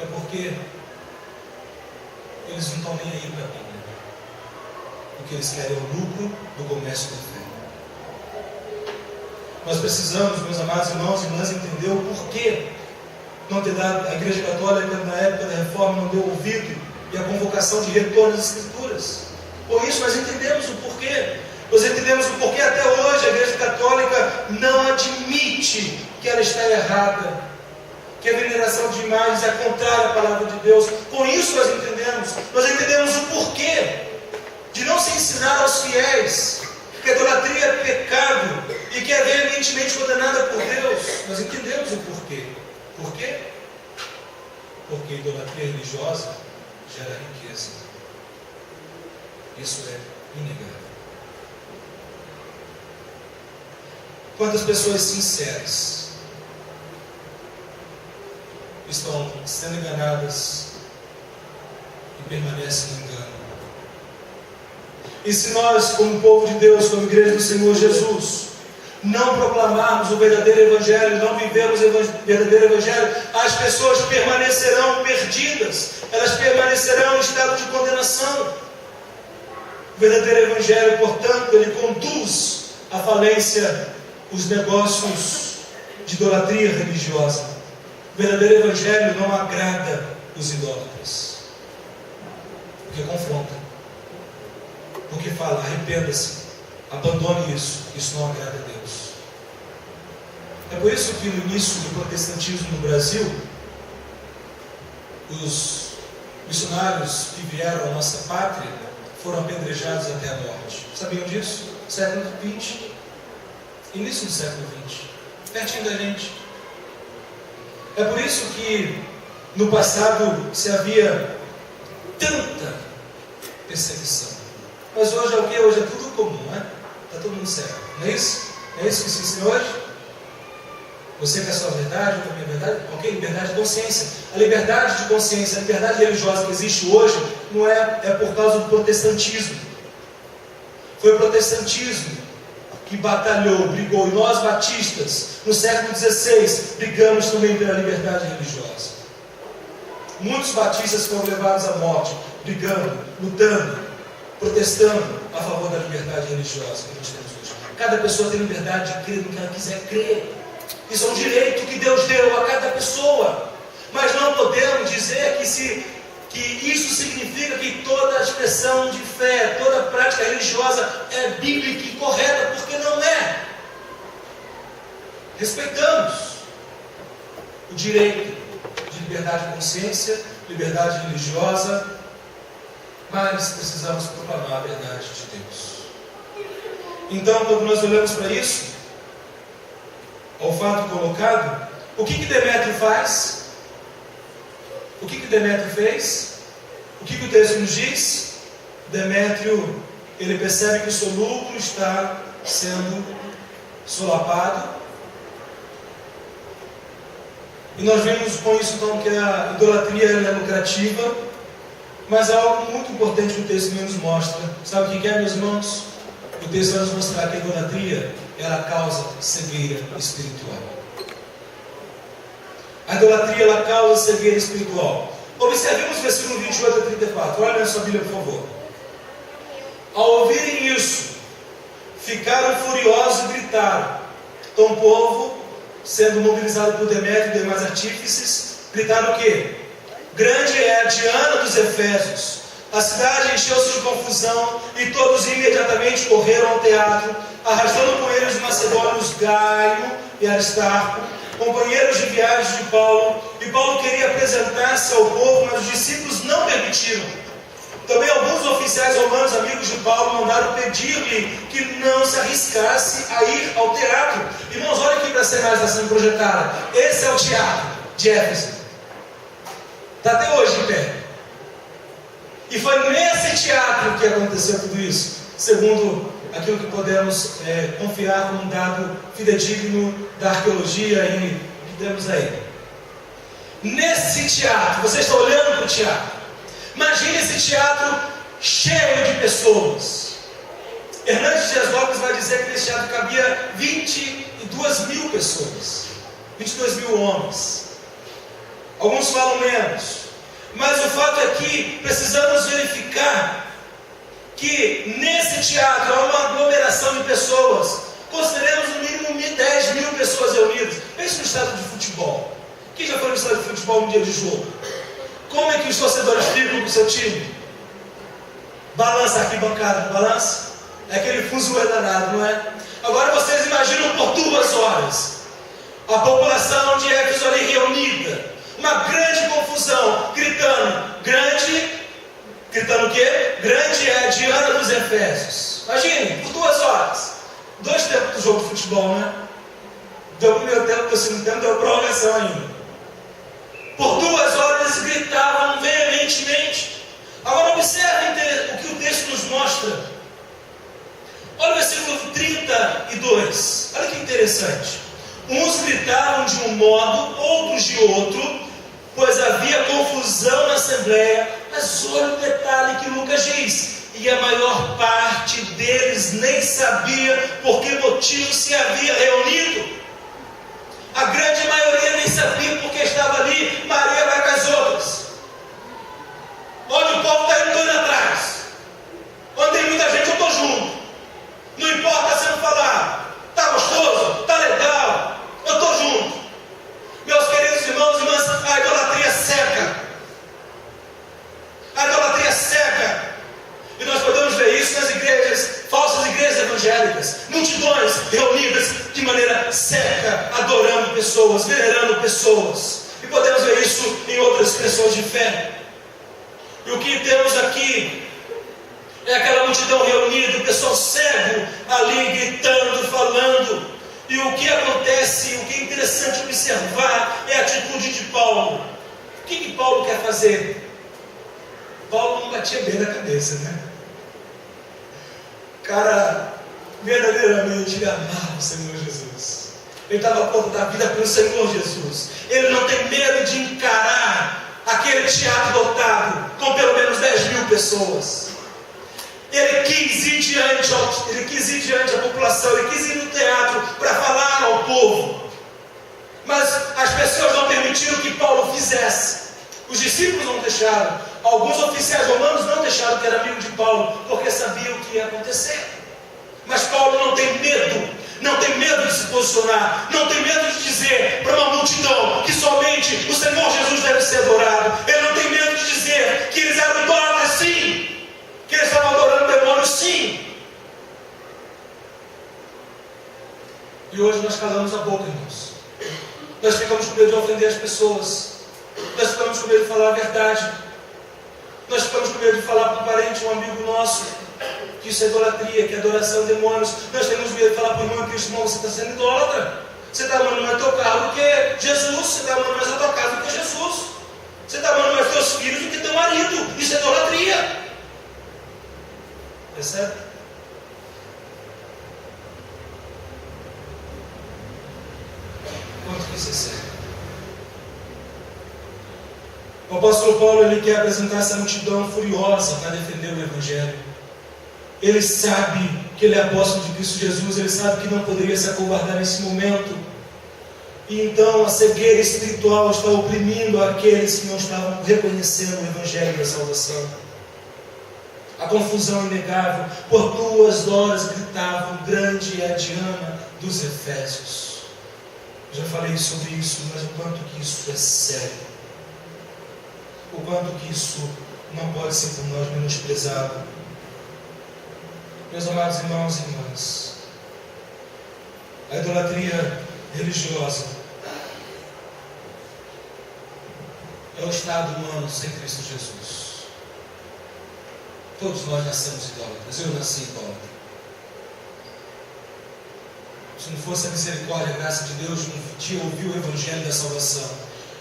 É porque eles não estão nem aí para a Bíblia. O que eles querem é o lucro do comércio da fé. Nós precisamos, meus amados irmãos e irmãs, entender o porquê não ter dado, a Igreja Católica na época da Reforma não deu ouvido e a convocação de retorno às Escrituras. Por isso nós entendemos o porquê. Nós entendemos o porquê até hoje a Igreja Católica não admite que ela está errada, que a veneração de imagens é contrária à palavra de Deus. Com isso nós entendemos o porquê de não se ensinar aos fiéis que a idolatria é pecado e que é veementemente condenada por Deus. Nós entendemos o porquê. Por quê? Porque a idolatria religiosa gera riqueza. Isso é inegável. Quantas pessoas sinceras estão sendo enganadas e permanecem no engano? E se nós, como povo de Deus, como igreja do Senhor Jesus, não proclamarmos o verdadeiro Evangelho, não vivermos o verdadeiro Evangelho, as pessoas permanecerão perdidas, elas permanecerão em estado de condenação. O verdadeiro Evangelho, portanto, ele conduz à falência os negócios de idolatria religiosa. O verdadeiro Evangelho não agrada os idólatras, porque confronta. Porque fala, arrependa-se, abandone isso não agrada a Deus. É por isso que no início do protestantismo no Brasil, os missionários que vieram à nossa pátria foram apedrejados até a morte. Sabiam disso? Século XX, início do século XX, pertinho da gente. É por isso que no passado se havia tanta perseguição. Mas hoje é o que? Hoje é tudo comum, né? Está todo mundo certo. Não é isso? É isso que se ensina hoje? Você quer a sua verdade, eu quero a minha verdade? Ok, liberdade de consciência. A liberdade de consciência, a liberdade religiosa que existe hoje, não é por causa do protestantismo. Foi o protestantismo que batalhou, brigou. E nós, batistas, no século XVI, brigamos também pela liberdade religiosa. Muitos batistas foram levados à morte, brigando, lutando, protestando a favor da liberdade religiosa que nós temos hoje. Cada pessoa tem liberdade de crer no que ela quiser crer. Isso é um direito que Deus deu a cada pessoa. Mas não podemos dizer que isso significa que toda expressão de fé, toda prática religiosa é bíblica e correta, porque não é. Respeitamos o direito de liberdade de consciência, liberdade religiosa, mas precisamos proclamar a verdade de Deus. Então, quando nós olhamos para isso, ao fato colocado, o que Demétrio faz? O que Demétrio fez? O que o texto nos diz? Demétrio, ele percebe que o seu lucro está sendo solapado. E nós vemos com isso então que a idolatria é lucrativa, mas há algo muito importante que o texto nos mostra. Sabe o que é, meus irmãos? O texto vai nos mostrar que a idolatria ela causa cegueira espiritual. A idolatria ela causa cegueira espiritual. Observemos o versículo 28 a 34. Olha na sua Bíblia, por favor. Ao ouvirem isso, ficaram furiosos e gritaram. Então o povo, sendo mobilizado por Demétrio e demais artífices, gritaram o quê? Grande é a Diana dos Efésios. A cidade encheu-se de confusão e todos imediatamente correram ao teatro, arrastando com eles os macedônios Gaio e Aristarco, companheiros de viagem de Paulo. E Paulo queria apresentar-se ao povo, mas os discípulos não permitiram. Também alguns oficiais romanos, amigos de Paulo, mandaram pedir-lhe que não se arriscasse a ir ao teatro. Irmãos, olha aqui para essa imagem que está sendo projetada. Esse é o teatro de Éfeso. Está até hoje em pé. E foi nesse teatro que aconteceu tudo isso, segundo aquilo que podemos confiar como um dado fidedigno da arqueologia e que temos aí. Nesse teatro, você está olhando para o teatro. Imagine esse teatro cheio de pessoas. Hernandes Dias Lopes vai dizer que nesse teatro cabia 22 mil pessoas, 22 mil homens. Alguns falam menos. Mas o fato é que precisamos verificar que nesse teatro há uma aglomeração de pessoas. Consideremos no mínimo 10 mil pessoas reunidas. Pense no estádio de futebol. Quem já foi no estádio de futebol no dia de jogo? Como é que os torcedores ficam com o seu time? Balança a arquibancada, balança? É aquele fuzuê danado, não é? Agora vocês imaginam por 2 horas a população de Éfeso ali reunida, uma grande confusão, gritando o quê? Grande é a Diana dos Efésios. Imaginem, por 2 horas, 2 tempos do jogo de futebol, né? Deu o primeiro tempo, deu o segundo tempo, deu prorrogação ainda. Por 2 horas eles gritavam veementemente. Agora observem o que o texto nos mostra. Olha o versículo 32. Olha que interessante. Uns gritavam de um modo, outros de outro, pois havia confusão na assembleia. Mas olha o detalhe que Lucas diz: e a maior parte deles nem sabia por que motivo se havia reunido. A grande maioria nem sabia porque estava ali. Maria vai com as outras. Onde o povo está indo, estou indo atrás. Onde tem muita gente, eu estou junto. Não importa se não falar. Está gostoso? Está legal? Eu estou junto. Meus queridos irmãos e irmãs, a idolatria seca. A idolatria seca. E nós podemos ver isso nas igrejas, falsas igrejas evangélicas. Multidões reunidas de maneira seca, adorando pessoas, venerando pessoas. E podemos ver isso em outras expressões de fé. E o que temos aqui é aquela multidão reunida, o pessoal cego ali gritando, falando. E o que acontece, o que é interessante observar é a atitude de Paulo. O que Paulo quer fazer? Paulo não batia bem na cabeça, né? O cara verdadeiramente ele amava o Senhor Jesus. Ele estava a ponto da vida pelo Senhor Jesus. Ele não tem medo de encarar aquele teatro lotado com pelo menos 10 mil pessoas. Ele quis ir diante da população, ele quis ir no teatro para falar ao povo. Mas as pessoas não permitiram que Paulo fizesse. Os discípulos não deixaram. Alguns oficiais romanos não deixaram, que era amigo de Paulo, porque sabiam o que ia acontecer. Mas Paulo não tem medo. Não tem medo de se posicionar, não tem medo de dizer para uma multidão que somente o Senhor Jesus deve ser adorado. Ele não tem medo de dizer que eles eram idólatras, sim, que eles estavam adorando demônios, sim. E hoje nós calamos a boca, irmãos. Nós ficamos com medo de ofender as pessoas. Nós ficamos com medo de falar a verdade. Nós ficamos com medo de falar para um parente, um amigo nosso, que isso é idolatria, que é adoração a demônios. Nós temos medo de falar para o irmão Cristo: irmão, você está sendo idólatra. Você está amando mais teu carro do que Jesus. Você está amando mais a tua casa do que Jesus. Você está amando mais teus filhos do que teu marido. Isso é idolatria. Percebe? Quanto que isso é sério? O apóstolo Paulo, ele quer apresentar essa multidão furiosa para defender o Evangelho. Ele sabe que ele é apóstolo de Cristo Jesus, ele sabe que não poderia se acovardar nesse momento. E então a cegueira espiritual está oprimindo aqueles que não estavam reconhecendo o Evangelho da salvação. A confusão inegável. Por 2 horas gritavam: grande é a Diana dos Efésios. Já falei sobre isso, mas o quanto que isso é sério. O quanto que isso não pode ser por nós menosprezado. Meus amados irmãos e irmãs, a idolatria religiosa é o estado humano sem Cristo Jesus. Todos nós nascemos idólatras. Eu nasci idólatra. Se não fosse a misericórdia e a graça de Deus, um dia ouvir o Evangelho da salvação,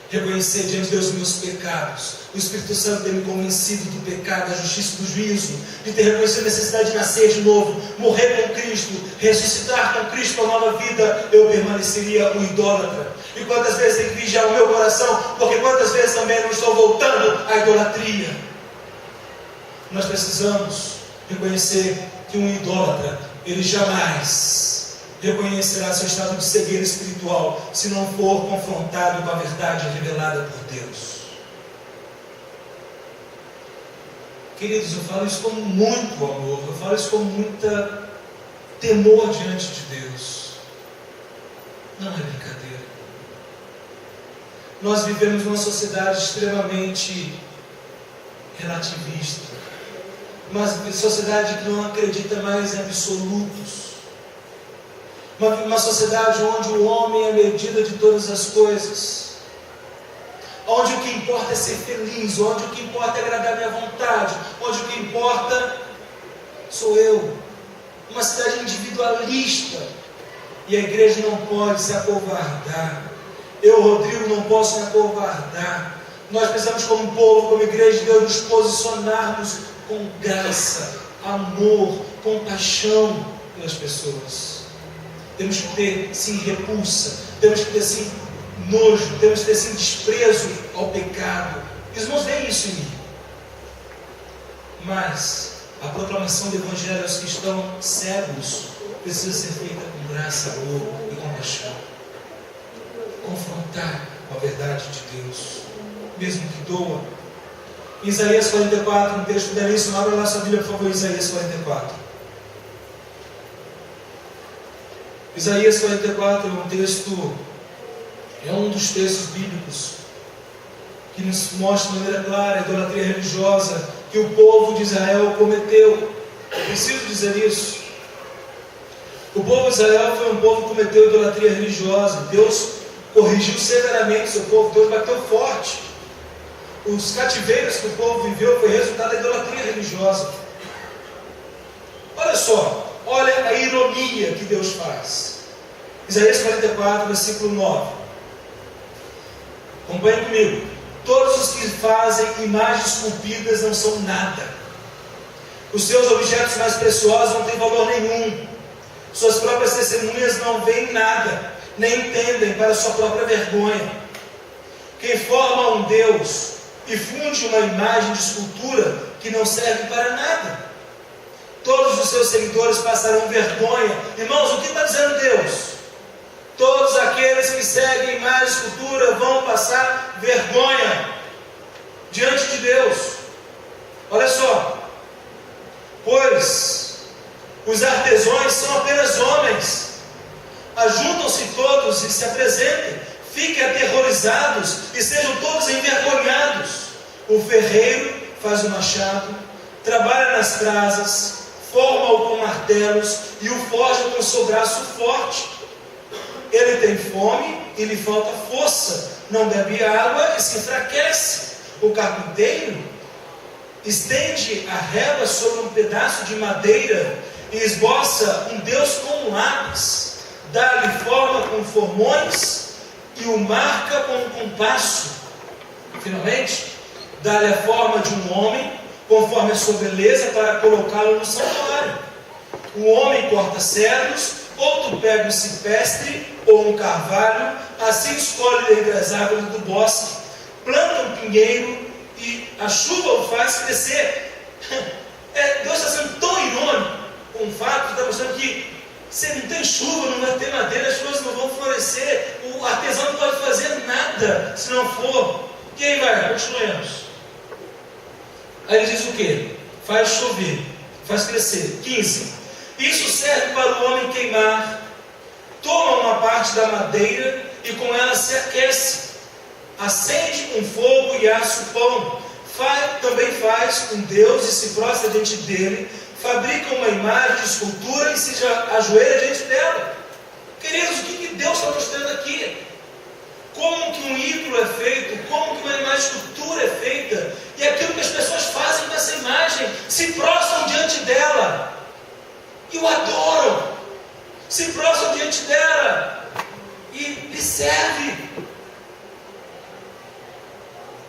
reconhecer diante de Deus os meus pecados, o Espírito Santo ter me convencido do pecado, da justiça e do juízo, de ter reconhecido a necessidade de nascer de novo, morrer com Cristo, ressuscitar com Cristo para a nova vida, eu permaneceria um idólatra. E quantas vezes tem que vigiar o meu coração, porque quantas vezes também não estou voltando à idolatria. Nós precisamos reconhecer que um idólatra, ele jamais reconhecerá seu estado de cegueira espiritual se não for confrontado com a verdade revelada por Deus. Queridos, eu falo isso com muito amor, eu falo isso com muita temor diante de Deus. Não é brincadeira. Nós vivemos numa sociedade extremamente relativista, uma sociedade que não acredita mais em absolutos, uma sociedade onde o homem é a medida de todas as coisas, onde o que importa é ser feliz, onde o que importa é agradar a minha vontade, onde o que importa sou eu. Uma cidade individualista. E a igreja não pode se acovardar. Eu, Rodrigo, não posso me acovardar. Nós precisamos, como povo, como igreja de Deus, nos posicionarmos com graça, amor, compaixão pelas pessoas. Temos que ter, sim, repulsa. Temos que ter, sim, nojo. Temos que ter, sim, desprezo ao pecado. Os irmãos veem isso em mim. Mas a proclamação do Evangelho aos que estão cegos precisa ser feita com graça, amor e compaixão. Confrontar com a verdade de Deus, mesmo que doa. Isaías 44, um texto belíssimo. Abra lá sua Bíblia, por favor, Isaías 44. Isaías 44 é um texto, é um dos textos bíblicos que nos mostra de maneira clara a idolatria religiosa que o povo de Israel cometeu. Eu preciso dizer isso. O povo de Israel foi um povo que cometeu idolatria religiosa. Deus corrigiu severamente o seu povo. Deus bateu forte. Os cativeiros que o povo viveu foi resultado da idolatria religiosa. Olha só, olha a ironia que Deus faz. Isaías 44, versículo 9. Acompanhe comigo. Todos os que fazem imagens esculpidas não são nada. Os seus objetos mais preciosos não têm valor nenhum. Suas próprias testemunhas não veem nada, nem entendem para sua própria vergonha. Quem forma um Deus e funde uma imagem de escultura que não serve para nada. Todos os seus seguidores passarão vergonha. Irmãos, o que está dizendo Deus? Todos aqueles que seguem imagem de escultura vão passar vergonha diante de Deus. Olha só. Pois os artesãos são apenas homens. Ajuntam-se todos e se apresentem. Fiquem aterrorizados e sejam todos envergonhados. O ferreiro faz o machado, trabalha nas brasas, forma-o com martelos e o forja com seu braço forte. Ele tem fome e lhe falta força, não bebe água e se enfraquece. O carpinteiro estende a régua sobre um pedaço de madeira e esboça um Deus com lápis. Dá-lhe forma com formões e o marca com um compasso. Finalmente, dá-lhe a forma de um homem, conforme a sua beleza, para colocá-lo no santuário. O homem corta cedros, outro pega um cipestre ou um carvalho, assim escolhe dentre as árvores do bosque, planta um pinheiro e a chuva o faz crescer. Deus está sendo tão irônico com o fato, está mostrando que se não tem chuva, não vai ter madeira, as coisas não vão florescer, o artesão não pode fazer nada se não for. E aí vai, continuemos. Aí ele diz o que? Faz chover, faz crescer. 15. Isso serve para o homem queimar. Toma uma parte da madeira e com ela se aquece. Acende com fogo e assa o pão. Também faz um Deus e se prostra diante dele. Fabrica uma imagem de escultura e se ajoelha diante dela. Queridos, o que Deus está mostrando aqui? Como que um ídolo é feito, como que uma imagem de escultura é feita, e aquilo que as pessoas fazem com essa imagem, se prostram diante dela, e o adoram, se prostram diante dela, e lhe serve.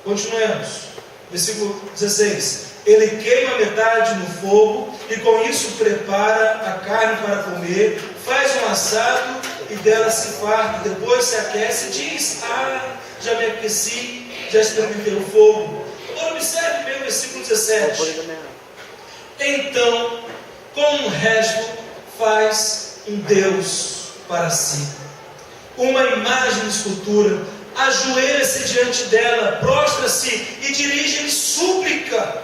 Continuemos, versículo 16. Ele queima metade no fogo, e com isso prepara a carne para comer, faz um assado, e dela se farta, depois se aquece e diz: já me aqueci, já experimentei o fogo. Agora observe bem o versículo 17. Então, com o resto, faz um Deus para si, uma imagem de escultura, ajoelha-se diante dela, prostra-se e dirige-lhe súplica.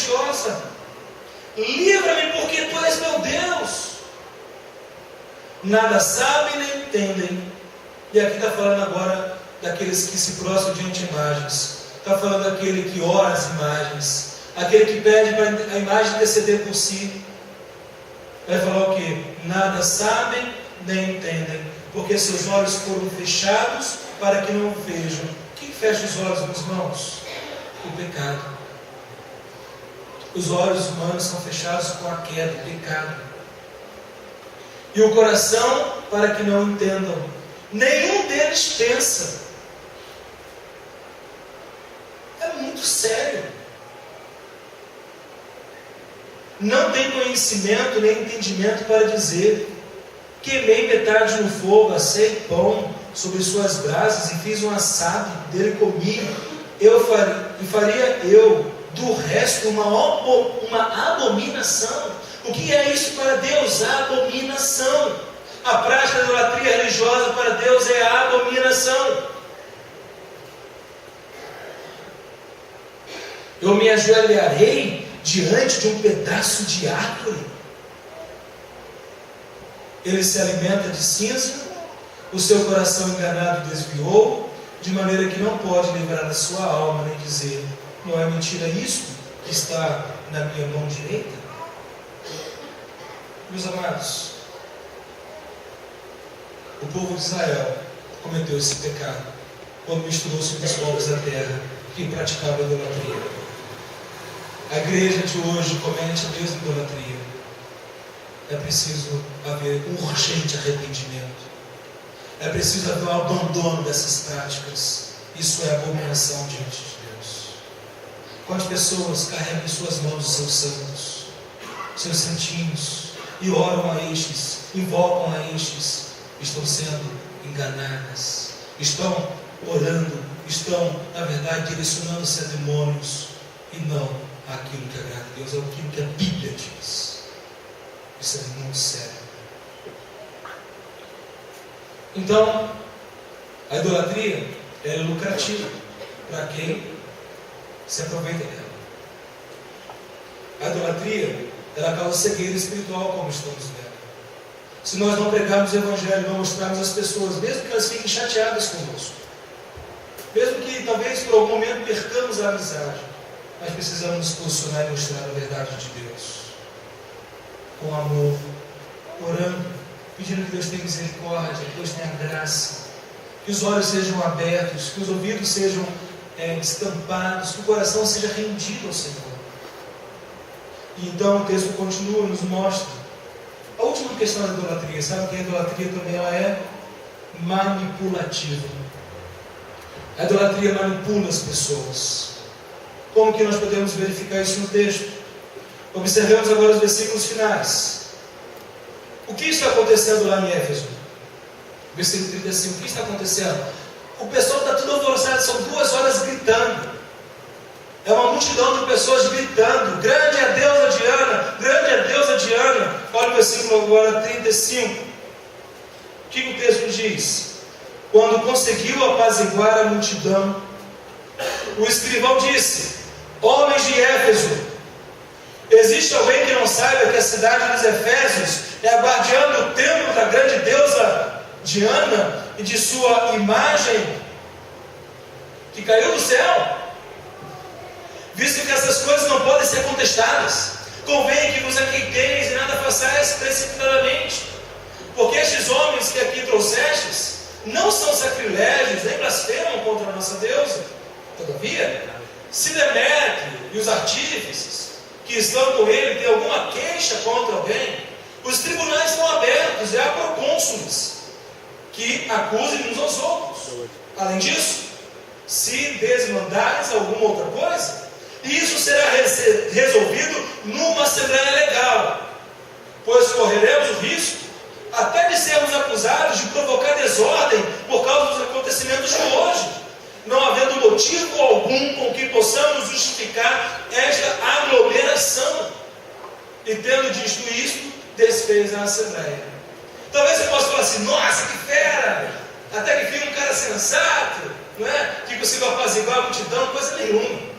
religiosa. Livra-me, porque Tu és meu Deus. Nada sabem nem entendem. E aqui está falando agora daqueles que se prostram diante de imagens. Está falando daquele que ora as imagens, aquele que pede para a imagem interceder por si. Vai falar o quê? Nada sabem nem entendem, porque seus olhos foram fechados para que não vejam. Quem fecha os olhos, meus irmãos? O pecado. Os olhos humanos são fechados com a queda, o pecado. E o coração para que não entendam. Nenhum deles pensa. É muito sério. Não tem conhecimento nem entendimento para dizer: queimei metade no fogo, assei pão sobre suas brasas e fiz um assado, dele comi. Faria eu do resto uma abominação. O que é isso para Deus? A abominação. A prática da idolatria religiosa para Deus é a abominação. Eu me ajoelharei diante de um pedaço de árvore. Ele se alimenta de cinza, o seu coração enganado desviou, de maneira que não pode livrar a sua alma, nem dizer: não é mentira isto que está na minha mão direita? Meus amados, o povo de Israel cometeu esse pecado quando misturou-se com os povos da terra que praticavam a idolatria. A igreja de hoje comete a mesma idolatria. É preciso haver um urgente arrependimento. É preciso haver um abandono dessas práticas. Isso é abominação diante de Deus. Quantas pessoas carregam em suas mãos os seus santos, seus santinhos, e oram a estes, invocam a estes, estão sendo enganadas, estão orando, estão, na verdade, direcionando-se a demônios, e não àquilo que agrada a Deus, é aquilo que a Bíblia diz. Isso é muito sério. Então, a idolatria é lucrativa para quem se aproveita dela. A idolatria, ela causa cegueira espiritual, como estamos vendo. Se nós não pregarmos o Evangelho, não mostrarmos às pessoas, mesmo que elas fiquem chateadas conosco, mesmo que talvez por algum momento percamos a amizade, nós precisamos nos posicionar e mostrar a verdade de Deus, com amor, orando, pedindo que Deus tenha misericórdia, que Deus tenha graça, que os olhos sejam abertos, que os ouvidos sejam estampados, que o coração seja rendido ao Senhor. E então o texto continua, nos mostra a última questão da idolatria. Sabe que a idolatria também ela é manipulativa. A idolatria manipula as pessoas. Como que nós podemos verificar isso no texto? Observemos agora os versículos finais. O que está acontecendo lá em Éfeso? Versículo 35, o que está acontecendo? O pessoal está tudo alvoroçado, são 2 horas gritando. É uma multidão de pessoas gritando: grande é a deusa Diana, grande é a deusa Diana. Olha o versículo agora 35. O que o texto diz? Quando conseguiu apaziguar a multidão, o escrivão disse: homens de Éfeso, existe alguém que não saiba que a cidade dos Efésios é a guardiã do templo da grande deusa Diana e de sua imagem que caiu do céu? Visto que essas coisas não podem ser contestadas, convém que vos aquieteis e nada façais precipitadamente, porque estes homens que aqui trouxestes não são sacrilégios, nem blasfemam contra a nossa deusa. Todavia, se Demétrio e os artífices que estão com ele têm alguma queixa contra alguém, os tribunais estão abertos e há procônsules que acusem uns aos outros. Além disso, se desmandares alguma outra coisa, isso será resolvido numa assembleia legal, pois correremos o risco até de sermos acusados de provocar desordem por causa dos acontecimentos de hoje, não havendo motivo algum com que possamos justificar esta aglomeração. E tendo dito isto, desfez a assembleia. Talvez você possa falar assim: nossa, que fera, até que fica um cara sensato, não é? Que consiga apaziguar a multidão, coisa nenhuma.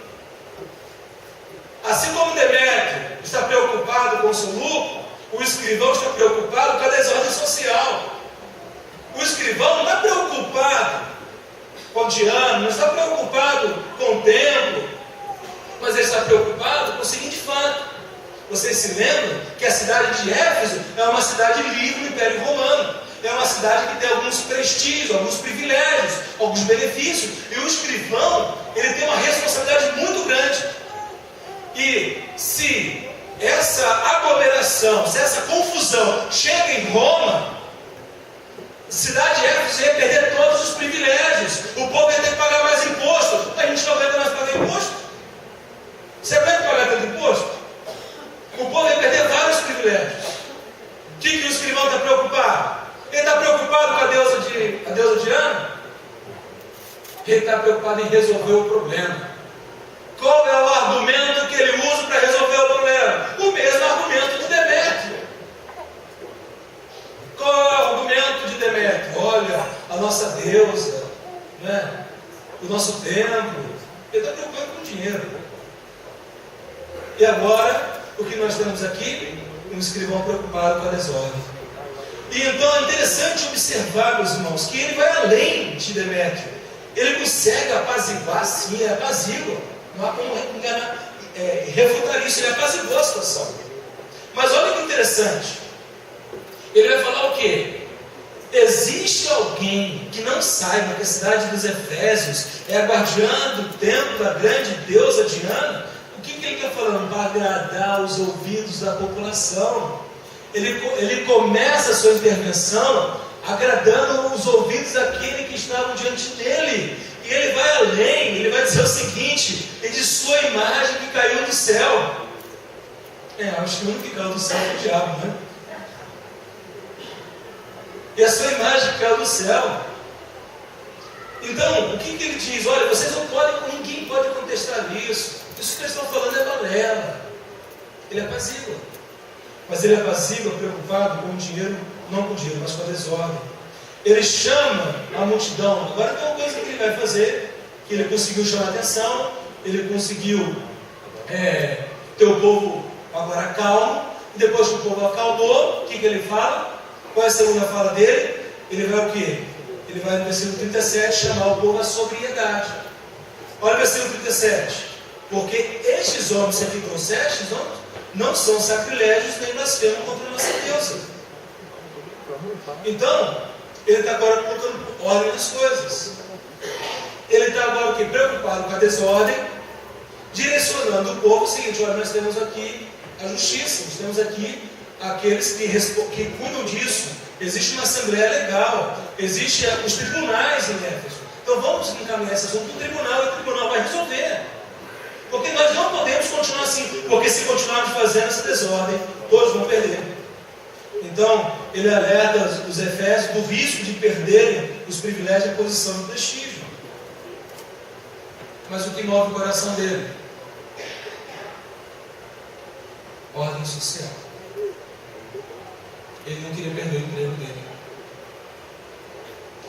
Assim como Demétrio está preocupado com o seu lucro, o escrivão está preocupado com a desordem social. O escrivão não está preocupado com o Diana, não está preocupado com o templo, mas ele está preocupado com o seguinte fato. Vocês se lembram que a cidade de Éfeso é uma cidade livre do Império Romano. É uma cidade que tem alguns prestígios, alguns privilégios, alguns benefícios. E o escrivão, ele tem uma responsabilidade muito grande. E se essa aglomeração, se essa confusão chega em Roma, a cidade de Éfeso ia perder todos os privilégios. O povo ia ter que pagar mais imposto. A gente não aguenta mais pagar imposto. Você aguenta pagar tanto imposto? O povo ia perder vários privilégios. O que o escrivão está preocupado? Ele está preocupado com a deusa Diana? Ele está preocupado em resolver o problema. Qual é o argumento que ele usa para resolver o problema? O mesmo argumento de Demétrio. Qual é o argumento de Demétrio? Olha, a nossa deusa, né? O nosso templo. Ele está preocupado com o dinheiro. E agora, o que nós temos aqui? Um escrivão preocupado com a desordem. E então é interessante observar, meus irmãos, que ele vai além de Demétrio. Ele consegue apaziguar, sim, ele apazigua. Não há como refutar isso, ele apaziguou a situação. Mas olha que interessante. Ele vai falar o quê? Existe alguém que não saiba que a cidade dos Efésios é a guardiã do templo da grande deusa Diana? O que ele está falando? Para agradar os ouvidos da população. Ele começa a sua intervenção agradando os ouvidos daquele que estavam diante dele. E ele vai além, ele vai dizer o seguinte: ele diz sua imagem que caiu do céu. Acho que o único que caiu do céu é o diabo, né? E a sua imagem que caiu do céu. Então, o que ele diz? Olha, vocês não podem, ninguém pode contestar isso. Isso que eles estão falando é balela. Ele apazigua. Mas ele apazigua preocupado com o dinheiro, não com o dinheiro, mas com a desordem. Ele chama a multidão. Agora tem uma coisa que ele vai fazer, que ele conseguiu chamar a atenção, ele conseguiu ter o povo agora calmo, e depois que o povo acalmou, o que ele fala? Qual é a segunda fala dele? Ele vai o quê? Ele vai no versículo 37 chamar o povo à sobriedade. Olha o versículo 37. Porque estes homens que aqui trouxestes não são sacrilégios nem blasfemam contra a nossa deusa. Então, ele está agora colocando ordem nas coisas. Ele está agora o quê? Preocupado com a desordem, direcionando o povo o seguinte: olha, nós temos aqui a justiça, nós temos aqui aqueles que cuidam disso. Existe uma assembleia legal, existem os tribunais em Éfeso. Então vamos encaminhar esse assunto para o tribunal, e o tribunal vai resolver. Porque nós não podemos continuar assim, porque se continuarmos fazendo essa desordem, todos vão perder. Então, ele alerta os Efésios do risco de perderem os privilégios e a posição de prestígio. Mas o que move o coração dele? Ordem social. Ele não queria perder o emprego dele.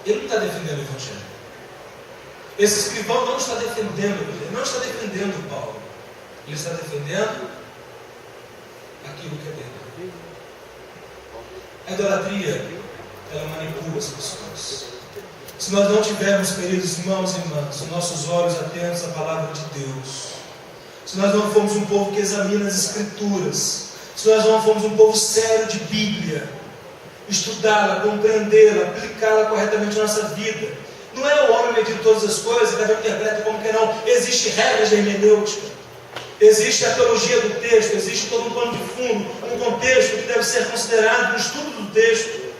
Ele não está defendendo o Evangelho. Esse escrivão não está defendendo, ele não está defendendo Paulo. Ele está defendendo aquilo que é dele. A idolatria, ela manipula as pessoas. Se nós não tivermos, queridos irmãos e irmãs, os nossos olhos atentos à palavra de Deus, se nós não formos um povo que examina as Escrituras, se nós não formos um povo sério de Bíblia, estudá-la, compreendê-la, aplicá-la corretamente na nossa vida, não é o homem medir todas as coisas, cada um interpreta como quer, não. Existem regras de hermenêutica, existe a teologia do texto, existe todo um pano de fundo, um contexto que deve ser considerado no estudo do texto.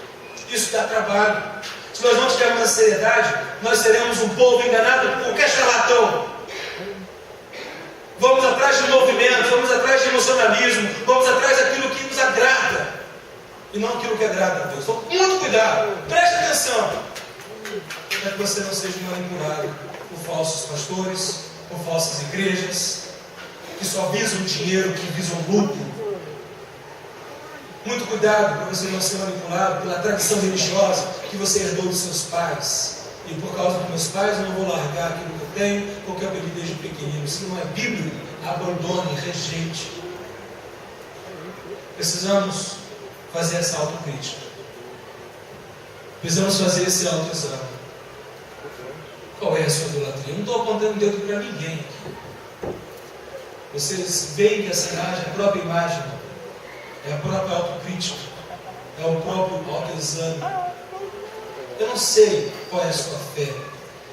Isso dá trabalho. Se nós não tivermos a seriedade, nós seremos um povo enganado por qualquer charlatão. Vamos atrás de movimento, vamos atrás de emocionalismo, vamos atrás daquilo que nos agrada e não aquilo que agrada a Deus. Então, muito cuidado, preste atenção, para que você não seja manipulado por falsos pastores, por falsas igrejas, que só visam dinheiro, que visam lucro. Muito cuidado para você não ser manipulado pela tradição religiosa que você herdou dos seus pais. e por causa dos meus pais eu não vou largar aquilo que eu tenho, porque eu aprendi desde pequenino. Se não é bíblico, abandone, rejeite. Precisamos fazer essa autocrítica. Precisamos fazer esse autoexame. Qual é a sua idolatria? Eu não estou apontando o dedo para ninguém aqui. Vocês veem que essa imagem, a própria imagem, é a própria autocrítica, é o próprio autoexame. Eu não sei qual é a sua fé,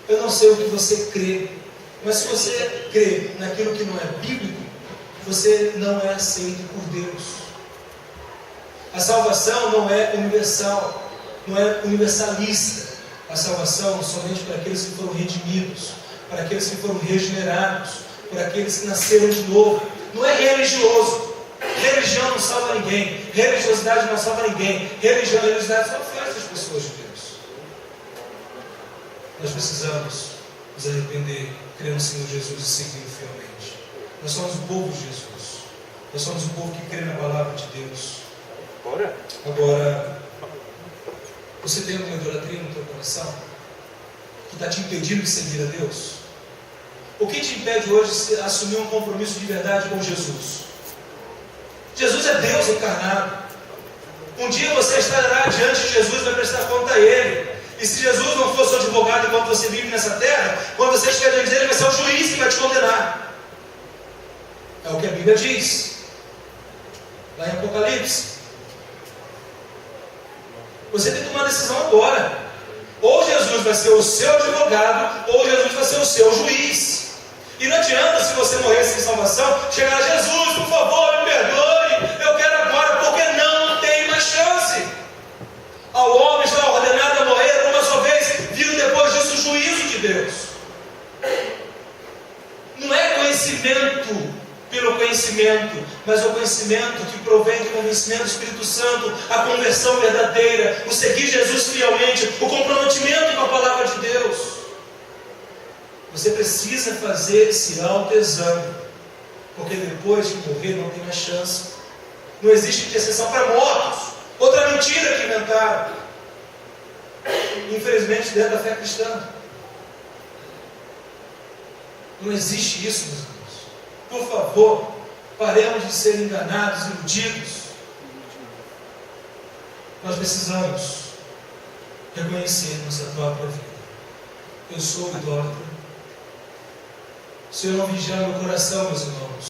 eu não sei o que você crê, mas se você crê naquilo que não é bíblico, você não é aceito por Deus. A salvação não é universal, não é universalista. A salvação somente para aqueles que foram redimidos, para aqueles que foram regenerados, para aqueles que nasceram de novo. Não é religioso. Religião não salva ninguém. Religiosidade não salva ninguém. Religiosidade só afasta as pessoas de Deus. Nós precisamos nos arrepender, crer no Senhor Jesus e seguir fielmente. Nós somos o povo de Jesus. Nós somos o povo que crê na palavra de Deus. Agora, você tem alguma idolatria no teu coração que está te impedindo de seguir a Deus? O que te impede hoje de assumir um compromisso de verdade com Jesus? Jesus é Deus encarnado. Um dia você estará diante de Jesus e vai prestar conta a Ele. E se Jesus não for seu advogado enquanto você vive nessa terra, quando você estiver diante dele, vai ser o juiz que vai te condenar. É o que a Bíblia diz lá em Apocalipse. Você tem que tomar uma decisão agora. Ou Jesus vai ser o seu advogado, ou Jesus vai ser o seu juiz. E não adianta, se você morrer sem salvação, chegar a Jesus, por favor, me perdoe, eu quero agora, porque não tem mais chance. Ao homem está ordenado a morrer uma só vez, vindo depois disso o juízo de Deus. Não é conhecimento pelo conhecimento, mas o conhecimento que provém do convencimento do Espírito Santo, a conversão verdadeira, o seguir Jesus fielmente, o comprometimento com a palavra de Deus. Você precisa fazer esse autoexame, porque depois de morrer não tem mais chance. Não existe intercessão para mortos. Outra mentira que inventaram, infelizmente, dentro da fé cristã. Não existe isso, meus irmãos. Por favor, paremos de ser enganados, iludidos. Nós precisamos reconhecer nossa própria vida. Eu sou idólatra. Se eu não vigiar meu coração, meus irmãos,